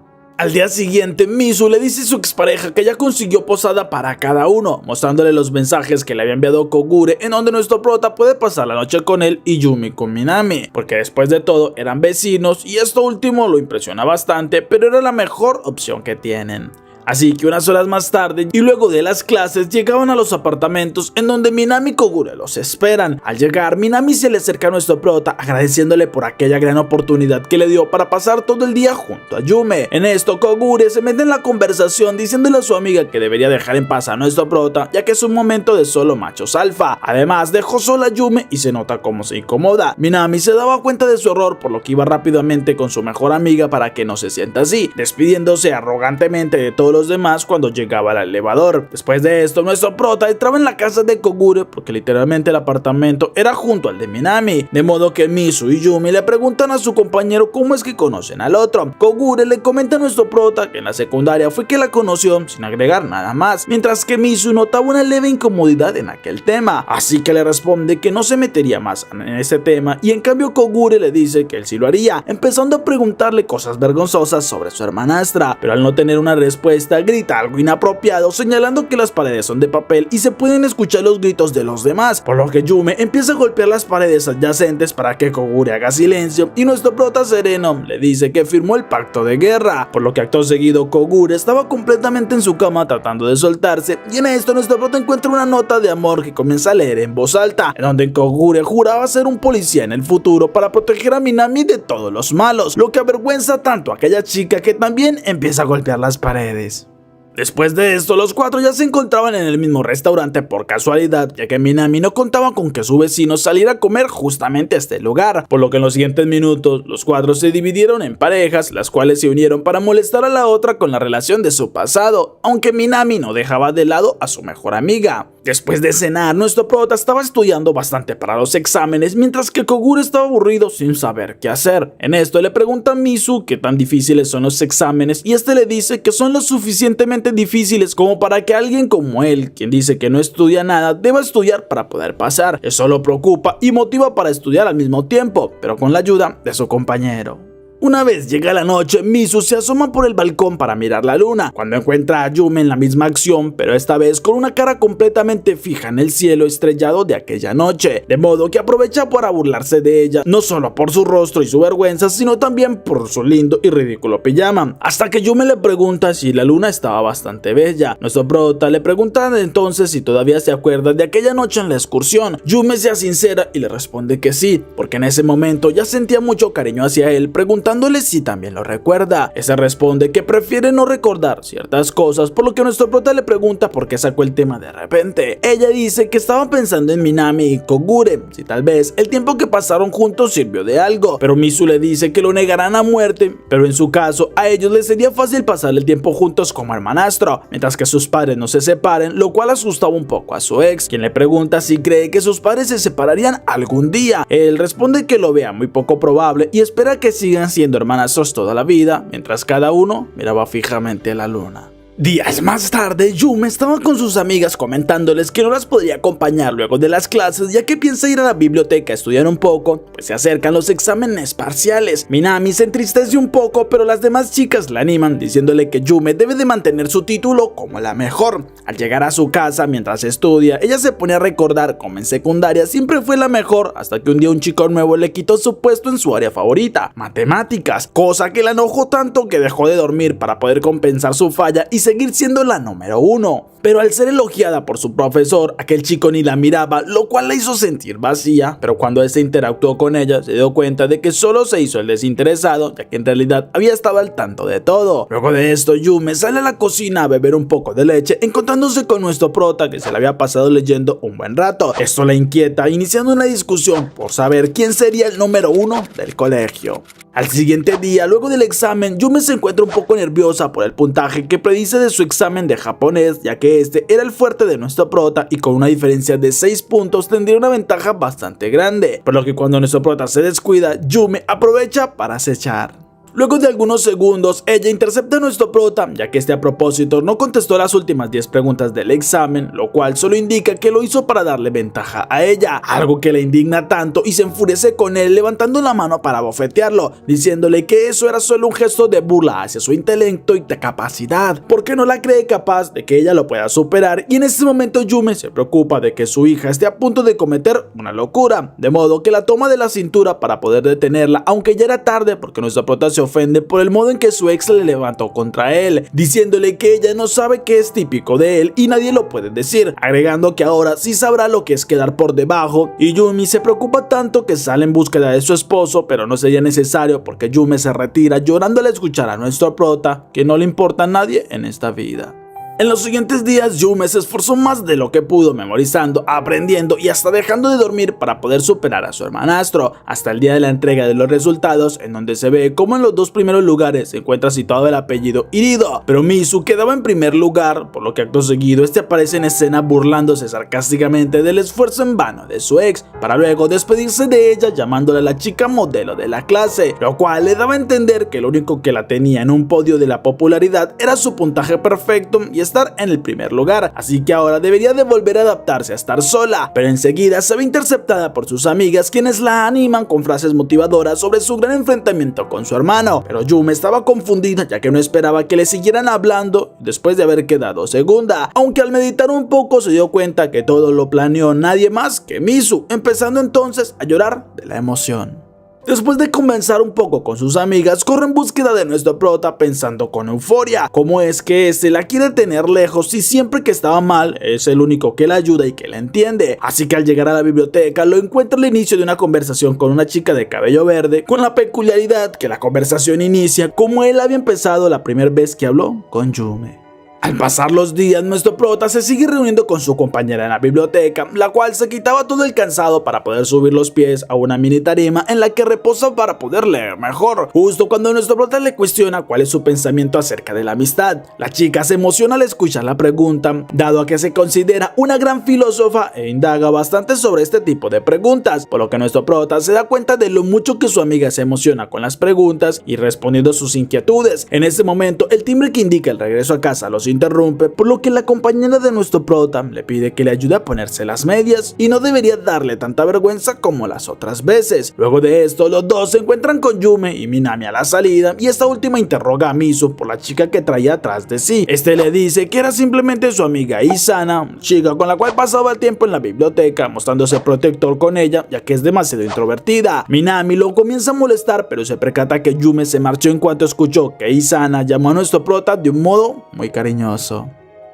Al día siguiente, Misu le dice a su expareja que ya consiguió posada para cada uno, mostrándole los mensajes que le había enviado Kogure, en donde nuestro prota puede pasar la noche con él y Yumi con Minami, porque después de todo eran vecinos y esto último lo impresiona bastante, pero era la mejor opción que tienen. Así que unas horas más tarde y luego de las clases llegaban a los apartamentos en donde Minami y Kogure los esperan. Al llegar, Minami se le acerca a nuestro prota agradeciéndole por aquella gran oportunidad que le dio para pasar todo el día junto a Yume. En esto Kogure se mete en la conversación diciéndole a su amiga que debería dejar en paz a nuestro prota, ya que es un momento de solo machos alfa. Además dejó sola a Yume y se nota cómo se incomoda. Minami se daba cuenta de su error, por lo que iba rápidamente con su mejor amiga para que no se sienta así, despidiéndose arrogantemente de todo todos los demás cuando llegaba al elevador. Después de esto, nuestro prota entraba en la casa de Kogure porque literalmente el apartamento era junto al de Minami, de modo que Misu y Yumi le preguntan a su compañero cómo es que conocen al otro. Kogure le comenta a nuestro prota que en la secundaria fue que la conoció sin agregar nada más, mientras que Misu notaba una leve incomodidad en aquel tema, así que le responde que no se metería más en ese tema, y en cambio Kogure le dice que él sí lo haría, empezando a preguntarle cosas vergonzosas sobre su hermanastra, pero al no tener una respuesta grita algo inapropiado, señalando que las paredes son de papel y se pueden escuchar los gritos de los demás, por lo que Yume empieza a golpear las paredes adyacentes para que Kogure haga silencio, y nuestro prota sereno le dice que firmó el pacto de guerra, por lo que acto seguido Kogure estaba completamente en su cama tratando de soltarse, y en esto nuestro prota encuentra una nota de amor que comienza a leer en voz alta, en donde Kogure juraba ser un policía en el futuro para proteger a Minami de todos los malos, lo que avergüenza tanto a aquella chica que también empieza a golpear las paredes. Después de esto, los cuatro ya se encontraban en el mismo restaurante por casualidad, ya que Minami no contaba con que su vecino saliera a comer justamente a este lugar, por lo que en los siguientes minutos los cuatro se dividieron en parejas, las cuales se unieron para molestar a la otra con la relación de su pasado, aunque Minami no dejaba de lado a su mejor amiga. Después de cenar, nuestro prota estaba estudiando bastante para los exámenes, mientras que Kogure estaba aburrido sin saber qué hacer. En esto le pregunta a Misu qué tan difíciles son los exámenes, y este le dice que son lo suficientemente difíciles como para que alguien como él, quien dice que no estudia nada, deba estudiar para poder pasar. Eso lo preocupa y motiva para estudiar al mismo tiempo, pero con la ayuda de su compañero. Una vez llega la noche, Misu se asoma por el balcón para mirar la luna, cuando encuentra a Yume en la misma acción, pero esta vez con una cara completamente fija en el cielo estrellado de aquella noche, de modo que aprovecha para burlarse de ella, no solo por su rostro y su vergüenza, sino también por su lindo y ridículo pijama, hasta que Yume le pregunta si la luna estaba bastante bella. Nuestro prota le pregunta entonces si todavía se acuerda de aquella noche en la excursión. Yume sea sincera y le responde que sí, porque en ese momento ya sentía mucho cariño hacia él, preguntándole si también lo recuerda. Ese responde que prefiere no recordar ciertas cosas, por lo que nuestro prota le pregunta por qué sacó el tema de repente. Ella dice que estaba pensando en Minami y Kogure, si tal vez el tiempo que pasaron juntos sirvió de algo, pero Misu le dice que lo negarán a muerte, pero en su caso a ellos les sería fácil pasar el tiempo juntos como hermanastro, mientras que sus padres no se separen, lo cual asustaba un poco a su ex, quien le pregunta si cree que sus padres se separarían algún día. Él responde que lo vea muy poco probable y espera que sigan siendo hermanastros toda la vida, mientras cada uno miraba fijamente a la luna. Días más tarde, Yume estaba con sus amigas comentándoles que no las podría acompañar luego de las clases, ya que piensa ir a la biblioteca a estudiar un poco, pues se acercan los exámenes parciales. Minami se entristece un poco, pero las demás chicas la animan, diciéndole que Yume debe de mantener su título como la mejor. Al llegar a su casa mientras estudia, ella se pone a recordar cómo en secundaria siempre fue la mejor, hasta que un día un chico nuevo le quitó su puesto en su área favorita, matemáticas, cosa que la enojó tanto que dejó de dormir para poder compensar su falla y seguir siendo la número uno. Pero al ser elogiada por su profesor, aquel chico ni la miraba, lo cual la hizo sentir vacía, pero cuando este interactuó con ella, se dio cuenta de que solo se hizo el desinteresado, ya que en realidad había estado al tanto de todo. Luego de esto, Yume sale a la cocina a beber un poco de leche, encontrándose con nuestro prota que se le había pasado leyendo un buen rato. Esto la inquieta, iniciando una discusión por saber quién sería el número uno del colegio. Al siguiente día, luego del examen, Yume se encuentra un poco nerviosa por el puntaje que predice de su examen de japonés, ya que este era el fuerte de nuestro prota y con una diferencia de 6 puntos tendría una ventaja bastante grande, por lo que cuando nuestro prota se descuida, Yume aprovecha para acechar. Luego de algunos segundos, ella intercepta a nuestro prota, ya que este a propósito no contestó las últimas 10 preguntas del examen, lo cual solo indica que lo hizo para darle ventaja a ella, algo que le indigna tanto y se enfurece con él levantando la mano para bofetearlo, diciéndole que eso era solo un gesto de burla hacia su intelecto y de capacidad, porque no la cree capaz de que ella lo pueda superar, y en este momento Yume se preocupa de que su hija esté a punto de cometer una locura, de modo que la toma de la cintura para poder detenerla, aunque ya era tarde porque nuestra prota se ofende por el modo en que su ex le levantó contra él, diciéndole que ella no sabe que es típico de él y nadie lo puede decir, agregando que ahora sí sabrá lo que es quedar por debajo, y Yumi se preocupa tanto que sale en búsqueda de su esposo, pero no sería necesario porque Yume se retira llorando al escuchar a nuestro prota que no le importa a nadie en esta vida. En los siguientes días, Yume se esforzó más de lo que pudo, memorizando, aprendiendo y hasta dejando de dormir para poder superar a su hermanastro, hasta el día de la entrega de los resultados, en donde se ve como en los dos primeros lugares se encuentra situado el apellido Hirido, pero Misu quedaba en primer lugar, por lo que acto seguido este aparece en escena burlándose sarcásticamente del esfuerzo en vano de su ex, para luego despedirse de ella llamándola la chica modelo de la clase, lo cual le daba a entender que lo único que la tenía en un podio de la popularidad era su puntaje perfecto y estar en el primer lugar, así que ahora debería de volver a adaptarse a estar sola, pero enseguida se ve interceptada por sus amigas, quienes la animan con frases motivadoras sobre su gran enfrentamiento con su hermano, pero Yume estaba confundida ya que no esperaba que le siguieran hablando después de haber quedado segunda, aunque al meditar un poco se dio cuenta que todo lo planeó nadie más que Misu, empezando entonces a llorar de la emoción. Después de conversar un poco con sus amigas, corre en búsqueda de nuestro prota pensando con euforia cómo es que este la quiere tener lejos y siempre que estaba mal es el único que la ayuda y que la entiende. Así que al llegar a la biblioteca lo encuentra al inicio de una conversación con una chica de cabello verde, con la peculiaridad que la conversación inicia como él había empezado la primera vez que habló con Yume. Al pasar los días, nuestro prota se sigue reuniendo con su compañera en la biblioteca, la cual se quitaba todo el cansado para poder subir los pies a una mini tarima en la que reposa para poder leer mejor. Justo cuando nuestro prota le cuestiona cuál es su pensamiento acerca de la amistad, la chica se emociona al escuchar la pregunta, dado a que se considera una gran filósofa e indaga bastante sobre este tipo de preguntas, por lo que nuestro prota se da cuenta de lo mucho que su amiga se emociona con las preguntas y respondiendo sus inquietudes. En ese momento, el timbre que indica el regreso a casa los interrumpe, por lo que la compañera de nuestro prota le pide que le ayude a ponerse las medias y no debería darle tanta vergüenza como las otras veces. Luego de esto, los dos se encuentran con Yume y Minami a la salida y esta última interroga a Misu por la chica que traía atrás de sí. Este le dice que era simplemente su amiga Isana, chica con la cual pasaba el tiempo en la biblioteca, mostrándose protector con ella ya que es demasiado introvertida. Minami lo comienza a molestar, pero se percata que Yume se marchó en cuanto escuchó que Isana llamó a nuestro prota de un modo muy cariñoso.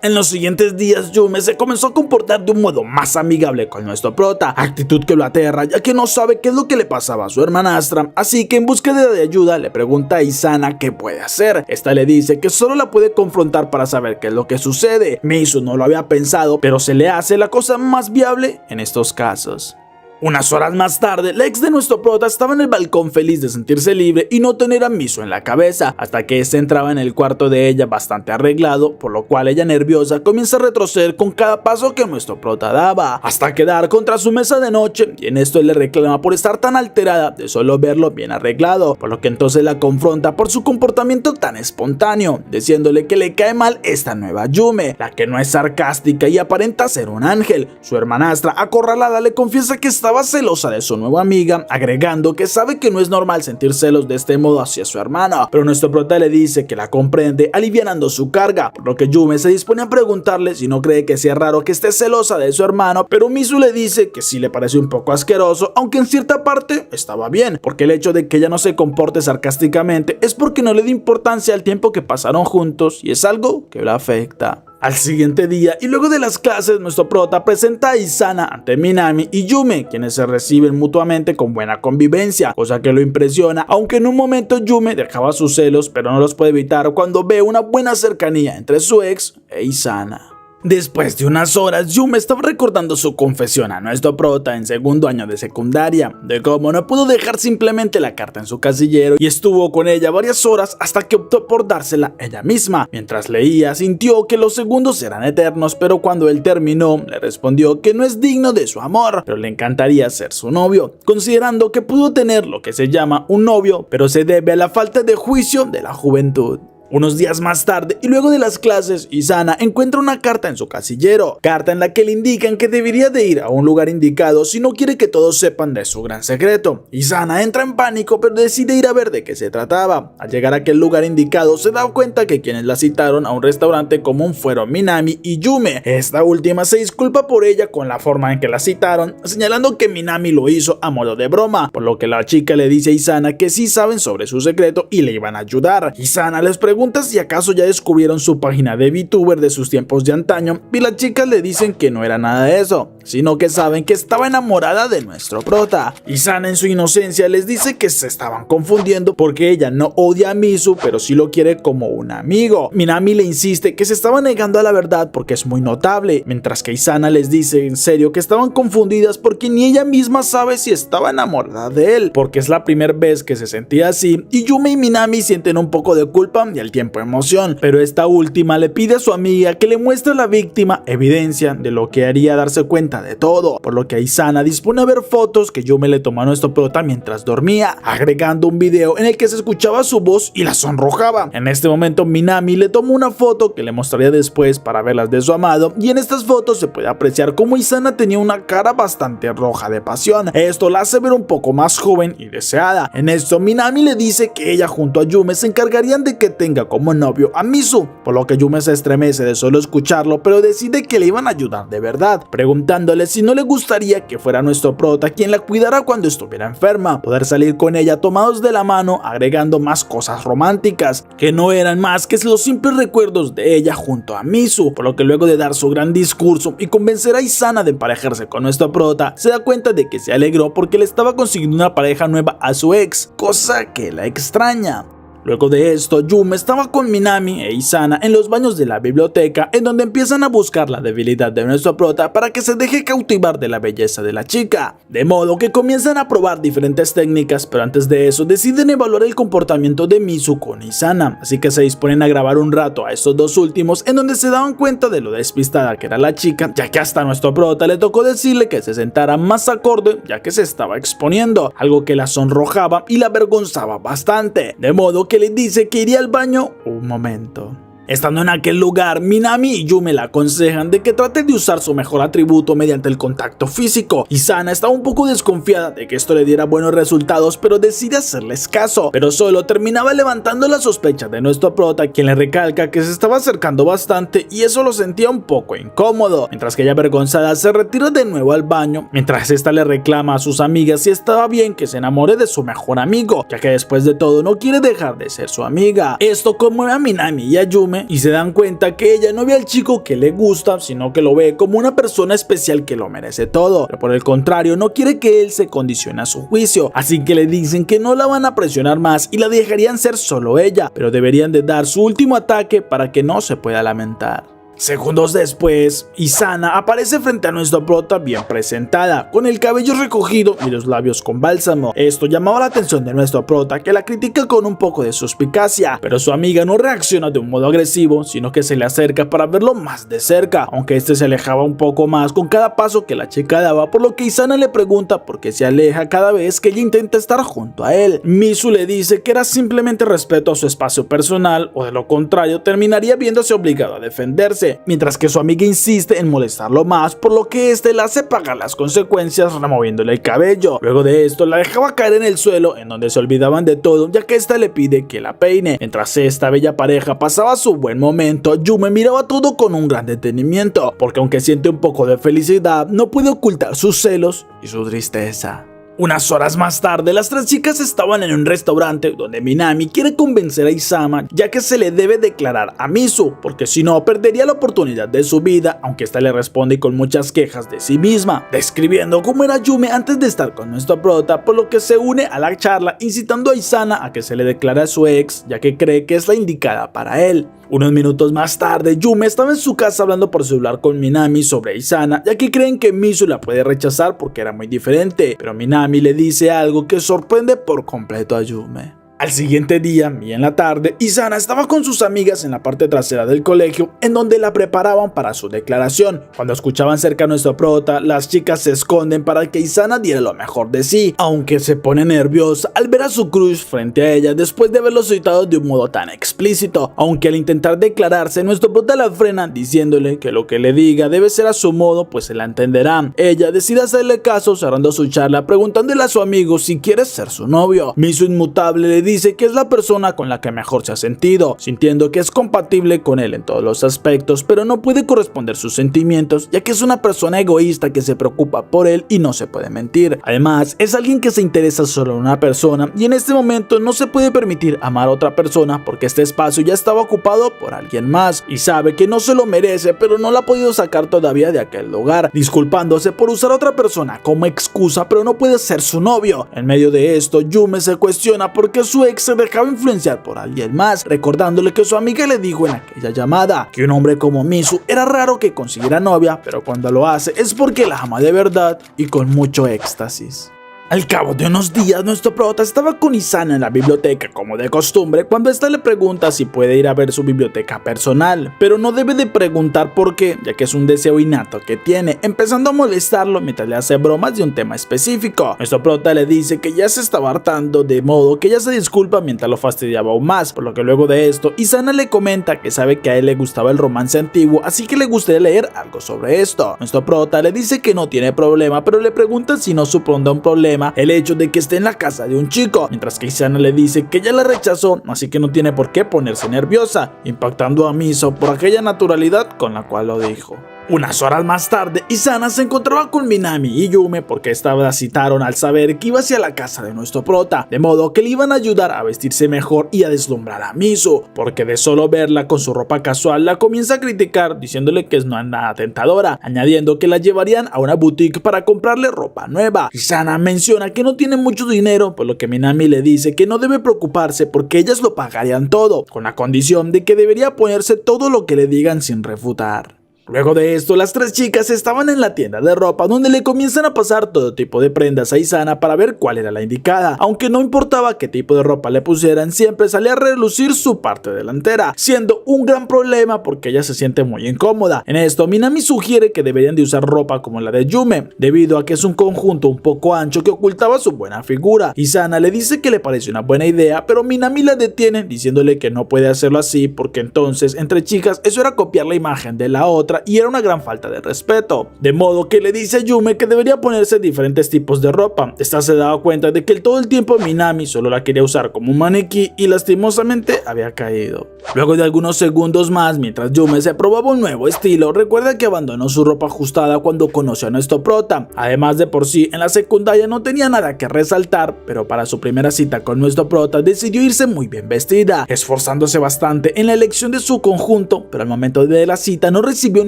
En los siguientes días, Yume se comenzó a comportar de un modo más amigable con nuestro prota, actitud que lo aterra ya que no sabe qué es lo que le pasaba a su hermanastra, así que en búsqueda de ayuda le pregunta a Isana qué puede hacer. Esta le dice que solo la puede confrontar para saber qué es lo que sucede. Misu no lo había pensado, pero se le hace la cosa más viable en estos casos. Unas horas más tarde, la ex de nuestro prota estaba en el balcón feliz de sentirse libre y no tener a Misu en la cabeza, hasta que este entraba en el cuarto de ella bastante arreglado, por lo cual ella nerviosa comienza a retroceder con cada paso que nuestro prota daba, hasta quedar contra su mesa de noche, y en esto él le reclama por estar tan alterada de solo verlo bien arreglado, por lo que entonces la confronta por su comportamiento tan espontáneo, diciéndole que le cae mal esta nueva Yume, la que no es sarcástica y aparenta ser un ángel. Su hermanastra, acorralada, le confiesa que estaba celosa de su nueva amiga, agregando que sabe que no es normal sentir celos de este modo hacia su hermana, pero nuestro prota le dice que la comprende, alivianando su carga, por lo que Yume se dispone a preguntarle si no cree que sea raro que esté celosa de su hermano, pero Misu le dice que sí le parece un poco asqueroso, aunque en cierta parte estaba bien, porque el hecho de que ella no se comporte sarcásticamente es porque no le da importancia al tiempo que pasaron juntos y es algo que la afecta. Al siguiente día y luego de las clases, nuestro prota presenta a Isana ante Minami y Yume, quienes se reciben mutuamente con buena convivencia, cosa que lo impresiona, aunque en un momento Yume dejaba sus celos, pero no los puede evitar cuando ve una buena cercanía entre su ex e Isana. Después de unas horas, Yume estaba recordando su confesión a nuestro prota en segundo año de secundaria, de cómo no pudo dejar simplemente la carta en su casillero y estuvo con ella varias horas hasta que optó por dársela ella misma. Mientras leía, sintió que los segundos eran eternos, pero cuando él terminó, le respondió que no es digno de su amor, pero le encantaría ser su novio, considerando que pudo tener lo que se llama un novio, pero se debe a la falta de juicio de la juventud. Unos días más tarde y luego de las clases, Isana encuentra una carta en su casillero, carta en la que le indican que debería de ir a un lugar indicado si no quiere que todos sepan de su gran secreto. Isana entra en pánico pero decide ir a ver de qué se trataba. Al llegar a aquel lugar indicado se da cuenta que quienes la citaron a un restaurante común fueron Minami y Yume. Esta última se disculpa por ella con la forma en que la citaron, señalando que Minami lo hizo a modo de broma, por lo que la chica le dice a Isana que sí saben sobre su secreto y le iban a ayudar. Isana les pregunta si acaso ya descubrieron su página de VTuber de sus tiempos de antaño y las chicas le dicen que no era nada de eso. sino que saben que estaba enamorada de nuestro prota. Isana en su inocencia les dice que se estaban confundiendo porque ella no odia a Misu, pero sí lo quiere como un amigo. Minami le insiste que se estaba negando a la verdad porque es muy notable, mientras que Isana les dice en serio que estaban confundidas porque ni ella misma sabe si estaba enamorada de él, porque es la primera vez que se sentía así, y Yume y Minami sienten un poco de culpa y al tiempo emoción, pero esta última le pide a su amiga que le muestre a la víctima evidencia de lo que haría darse cuenta de todo, por lo que Isana dispone a ver fotos que Yume le tomó a nuestro prota mientras dormía, agregando un video en el que se escuchaba su voz y la sonrojaba. En este momento Minami le tomó una foto que le mostraría después para ver las de su amado, y en estas fotos se puede apreciar cómo Isana tenía una cara bastante roja de pasión. Esto la hace ver un poco más joven y deseada. En esto Minami le dice que ella junto a Yume se encargarían de que tenga como novio a Misu, por lo que Yume se estremece de solo escucharlo, pero decide que le iban a ayudar de verdad, preguntándole si no le gustaría que fuera nuestro prota quien la cuidara cuando estuviera enferma, poder salir con ella tomados de la mano, agregando más cosas románticas, que no eran más que los simples recuerdos de ella junto a Misu, por lo que luego de dar su gran discurso y convencer a Isana de emparejarse con nuestro prota, se da cuenta de que se alegró porque le estaba consiguiendo una pareja nueva a su ex, cosa que la extraña. Luego de esto, Yume estaba con Minami e Isana en los baños de la biblioteca, en donde empiezan a buscar la debilidad de nuestro prota para que se deje cautivar de la belleza de la chica, de modo que comienzan a probar diferentes técnicas, pero antes de eso deciden evaluar el comportamiento de Misu con Isana, así que se disponen a grabar un rato a estos dos últimos, en donde se daban cuenta de lo despistada que era la chica, ya que hasta nuestro prota le tocó decirle que se sentara más acorde, ya que se estaba exponiendo, algo que la sonrojaba y la avergonzaba bastante, de modo que le dice que iría al baño un momento. Estando en aquel lugar, Minami y Yume la aconsejan de que trate de usar su mejor atributo mediante el contacto físico. Isana estaba un poco desconfiada de que esto le diera buenos resultados, pero decide hacerles caso, pero solo terminaba levantando la sospecha de nuestro prota, quien le recalca que se estaba acercando bastante y eso lo sentía un poco incómodo, mientras que ella avergonzada se retira de nuevo al baño, mientras esta le reclama a sus amigas si estaba bien que se enamore de su mejor amigo, ya que después de todo no quiere dejar de ser su amiga. Esto conmueve a Minami y a Yume, y se dan cuenta que ella no ve al chico que le gusta, sino que lo ve como una persona especial que lo merece todo, pero por el contrario no quiere que él se condicione a su juicio, así que le dicen que no la van a presionar más y la dejarían ser solo ella, pero deberían de dar su último ataque para que no se pueda lamentar. Segundos después, Isana aparece frente a nuestro prota bien presentada, con el cabello recogido y los labios con bálsamo. Esto llamaba la atención de nuestro prota, que la critica con un poco de suspicacia, pero su amiga no reacciona de un modo agresivo, sino que se le acerca para verlo más de cerca, aunque este se alejaba un poco más con cada paso que la chica daba, por lo que Isana le pregunta por qué se aleja cada vez que ella intenta estar junto a él. Misu le dice que era simplemente respeto a su espacio personal, o de lo contrario terminaría viéndose obligado a defenderse, mientras que su amiga insiste en molestarlo más, por lo que este le hace pagar las consecuencias removiéndole el cabello. Luego de esto la dejaba caer en el suelo, en donde se olvidaban de todo, ya que esta le pide que la peine. Mientras esta bella pareja pasaba su buen momento, Yume miraba todo con un gran detenimiento, porque aunque siente un poco de felicidad, no puede ocultar sus celos y su tristeza. Unas horas más tarde, las tres chicas estaban en un restaurante donde Minami quiere convencer a Isama, ya que se le debe declarar a Misu, porque si no perdería la oportunidad de su vida, aunque esta le responde con muchas quejas de sí misma, describiendo cómo era Yume antes de estar con nuestro prota, por lo que se une a la charla incitando a Isana a que se le declare a su ex, ya que cree que es la indicada para él. Unos minutos más tarde, Yume estaba en su casa hablando por celular con Minami sobre Isana, ya que creen que Misu la puede rechazar porque era muy diferente, pero Minami le dice algo que sorprende por completo a Yume. Al siguiente día, y en la tarde, Isana estaba con sus amigas en la parte trasera del colegio, en donde la preparaban para su declaración. Cuando escuchaban cerca a nuestro prota, las chicas se esconden para que Isana diera lo mejor de sí, aunque se pone nerviosa al ver a su crush frente a ella después de haberlo citado de un modo tan explícito, aunque al intentar declararse, nuestro prota la frena diciéndole que lo que le diga debe ser a su modo, pues se la entenderá. Ella decide hacerle caso, cerrando su charla preguntándole a su amigo si quiere ser su novio. Misu inmutable le dice que es la persona con la que mejor se ha sentido, sintiendo que es compatible con él en todos los aspectos, pero no puede corresponder sus sentimientos, ya que es una persona egoísta que se preocupa por él y no se puede mentir. Además, es alguien que se interesa solo en una persona y en este momento no se puede permitir amar a otra persona porque este espacio ya estaba ocupado por alguien más y sabe que no se lo merece, pero no la ha podido sacar todavía de aquel lugar, disculpándose por usar a otra persona como excusa, pero no puede ser su novio. En medio de esto, Yume se cuestiona por qué su ex se dejaba influenciar por alguien más, recordándole que su amiga le dijo en aquella llamada que un hombre como Misu era raro que consiguiera novia, pero cuando lo hace es porque la ama de verdad y con mucho éxtasis. Al cabo de unos días, nuestro prota estaba con Isana en la biblioteca como de costumbre cuando ésta le pregunta si puede ir a ver su biblioteca personal, pero no debe de preguntar por qué, ya que es un deseo innato que tiene, empezando a molestarlo mientras le hace bromas de un tema específico. Nuestro prota le dice que ya se estaba hartando, de modo que ella se disculpa mientras lo fastidiaba aún más, por lo que luego de esto, Isana le comenta que sabe que a él le gustaba el romance antiguo, así que le gustaría leer algo sobre esto. Nuestro prota le dice que no tiene problema, pero le pregunta si no supondrá un problema el hecho de que esté en la casa de un chico, mientras que Isana le dice que ya la rechazó, así que no tiene por qué ponerse nerviosa, impactando a Miso por aquella naturalidad con la cual lo dijo. Unas horas más tarde, Isana se encontraba con Minami y Yume porque esta la citaron al saber que iba hacia la casa de nuestro prota, de modo que le iban a ayudar a vestirse mejor y a deslumbrar a Miso, porque de solo verla con su ropa casual la comienza a criticar diciéndole que no es nada tentadora, añadiendo que la llevarían a una boutique para comprarle ropa nueva. Isana menciona que no tiene mucho dinero, por lo que Minami le dice que no debe preocuparse porque ellas lo pagarían todo, con la condición de que debería ponerse todo lo que le digan sin refutar. Luego de esto, las tres chicas estaban en la tienda de ropa donde le comienzan a pasar todo tipo de prendas a Isana para ver cuál era la indicada. Aunque no importaba qué tipo de ropa le pusieran, siempre salía a relucir su parte delantera, siendo un gran problema porque ella se siente muy incómoda. En esto, Minami sugiere que deberían de usar ropa como la de Yume, debido a que es un conjunto un poco ancho que ocultaba su buena figura. Isana le dice que le parece una buena idea, pero Minami la detiene diciéndole que no puede hacerlo así porque entonces entre chicas eso era copiar la imagen de la otra y era una gran falta de respeto, de modo que le dice a Yume que debería ponerse diferentes tipos de ropa. Esta se daba cuenta de que todo el tiempo Minami solo la quería usar como un maniquí y lastimosamente había caído. Luego de algunos segundos más, mientras Yume se probaba un nuevo estilo, recuerda que abandonó su ropa ajustada cuando conoció a nuestro prota. Además, de por sí en la secundaria no tenía nada que resaltar, pero para su primera cita con nuestro prota decidió irse muy bien vestida, esforzándose bastante en la elección de su conjunto, pero al momento de la cita no recibió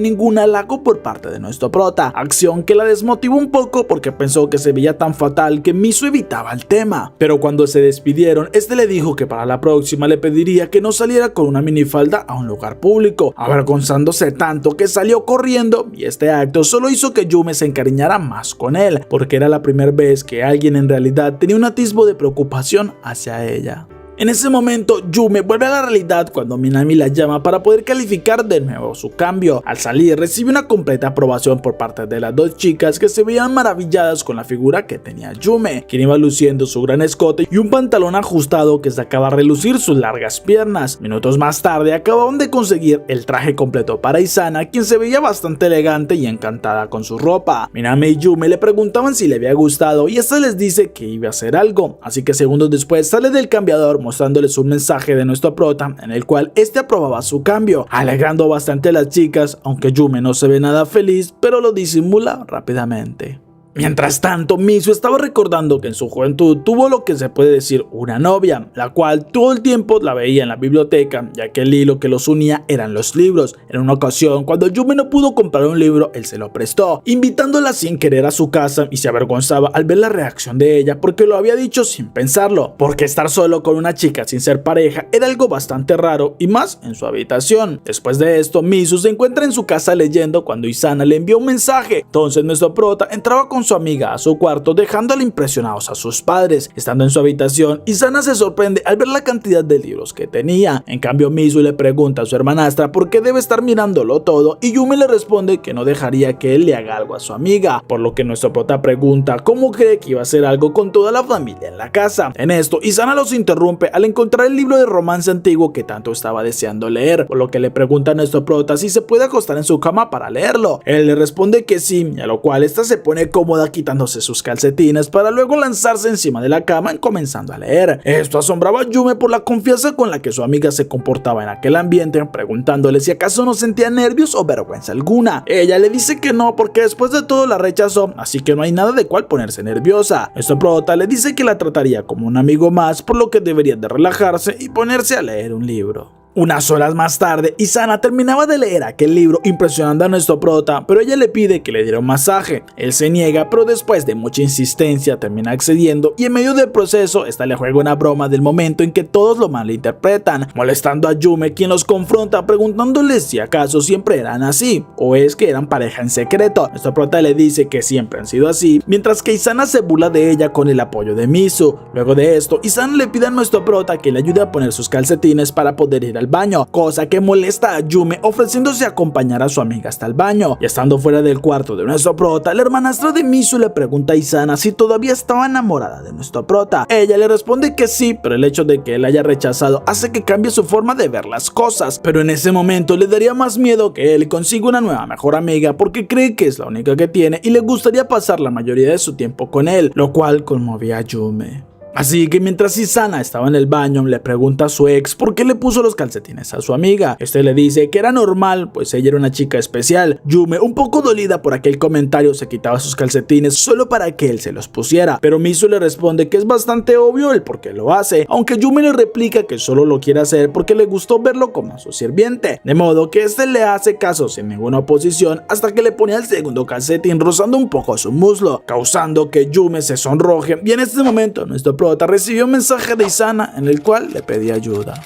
ningún halago por parte de nuestro prota, acción que la desmotivó un poco porque pensó que se veía tan fatal que Miso evitaba el tema. Pero cuando se despidieron, este le dijo que para la próxima le pediría que no saliera con una minifalda a un lugar público, avergonzándose tanto que salió corriendo, y este acto solo hizo que Yume se encariñara más con él, porque era la primera vez que alguien en realidad tenía un atisbo de preocupación hacia ella. En ese momento, Yume vuelve a la realidad cuando Minami la llama para poder calificar de nuevo su cambio. Al salir, recibe una completa aprobación por parte de las dos chicas que se veían maravilladas con la figura que tenía Yume, quien iba luciendo su gran escote y un pantalón ajustado que sacaba a relucir sus largas piernas. Minutos más tarde, acababan de conseguir el traje completo para Isana, quien se veía bastante elegante y encantada con su ropa. Minami y Yume le preguntaban si le había gustado y esta les dice que iba a hacer algo, así que segundos después sale del cambiador mostrándoles un mensaje de nuestro prota en el cual este aprobaba su cambio, alegrando bastante a las chicas, aunque Yume no se ve nada feliz, pero lo disimula rápidamente. Mientras tanto, Miso estaba recordando que en su juventud tuvo lo que se puede decir una novia, la cual todo el tiempo la veía en la biblioteca, ya que el hilo que los unía eran los libros. En una ocasión, cuando Yume no pudo comprar un libro, él se lo prestó, invitándola sin querer a su casa, y se avergonzaba al ver la reacción de ella porque lo había dicho sin pensarlo, porque estar solo con una chica sin ser pareja era algo bastante raro, y más en su habitación. Después de esto, Miso se encuentra en su casa leyendo cuando Isana le envió un mensaje. Entonces nuestro prota entraba con su amiga a su cuarto, dejándole impresionados a sus padres. Estando en su habitación, Isana se sorprende al ver la cantidad de libros que tenía. En cambio, Miso le pregunta a su hermanastra por qué debe estar mirándolo todo, y Yume le responde que no dejaría que él le haga algo a su amiga, por lo que nuestro prota pregunta cómo cree que iba a hacer algo con toda la familia en la casa. En esto, Isana los interrumpe al encontrar el libro de romance antiguo que tanto estaba deseando leer, por lo que le pregunta a nuestro prota si se puede acostar en su cama para leerlo. Él le responde que sí, a lo cual esta se pone como incómoda quitándose sus calcetines para luego lanzarse encima de la cama comenzando a leer. Esto asombraba a Yume por la confianza con la que su amiga se comportaba en aquel ambiente, preguntándole si acaso no sentía nervios o vergüenza alguna. Ella le dice que no, porque después de todo la rechazó, así que no hay nada de cual ponerse nerviosa. Nuestro prota le dice que la trataría como un amigo más, por lo que debería de relajarse y ponerse a leer un libro. Unas horas más tarde, Isana terminaba de leer aquel libro impresionando a nuestro prota, pero ella le pide que le diera un masaje. Él se niega, pero después de mucha insistencia termina accediendo y en medio del proceso, esta le juega una broma del momento en que todos lo malinterpretan, molestando a Yume, quien los confronta preguntándole si acaso siempre eran así, o es que eran pareja en secreto. Nuestro prota le dice que siempre han sido así, mientras que Isana se burla de ella con el apoyo de Misu. Luego de esto, Isana le pide a nuestro prota que le ayude a poner sus calcetines para poder ir al baño, cosa que molesta a Yume, ofreciéndose a acompañar a su amiga hasta el baño. Y estando fuera del cuarto de nuestro prota, la hermanastra de Misu le pregunta a Isana si todavía estaba enamorada de nuestro prota. Ella le responde que sí, pero el hecho de que él haya rechazado hace que cambie su forma de ver las cosas, pero en ese momento le daría más miedo que él consiga una nueva mejor amiga porque cree que es la única que tiene y le gustaría pasar la mayoría de su tiempo con él, lo cual conmovía a Yume. Así que mientras Isana estaba en el baño, le pregunta a su ex por qué le puso los calcetines a su amiga. Este le dice que era normal, pues ella era una chica especial. Yume, un poco dolida por aquel comentario, se quitaba sus calcetines solo para que él se los pusiera, pero Misu le responde que es bastante obvio el por qué lo hace, aunque Yume le replica que solo lo quiere hacer porque le gustó verlo como su sirviente, de modo que este le hace caso sin ninguna oposición hasta que le ponía el segundo calcetín rozando un poco su muslo, causando que Yume se sonroje, y en este momento nuestro prota recibió un mensaje de Isana en el cual le pedía ayuda.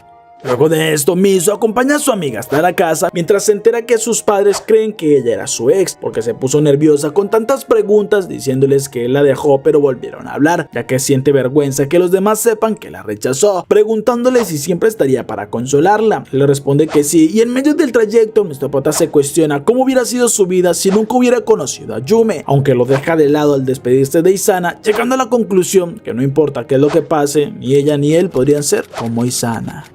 Luego de esto, Misu acompaña a su amiga hasta la casa mientras se entera que sus padres creen que ella era su ex, porque se puso nerviosa con tantas preguntas diciéndoles que él la dejó, pero volvieron a hablar, ya que siente vergüenza que los demás sepan que la rechazó, preguntándole si siempre estaría para consolarla. Le responde que sí, y en medio del trayecto nuestro prota se cuestiona cómo hubiera sido su vida si nunca hubiera conocido a Yume, aunque lo deja de lado al despedirse de Isana, llegando a la conclusión que no importa qué es lo que pase, ni ella ni él podrían ser como Isana.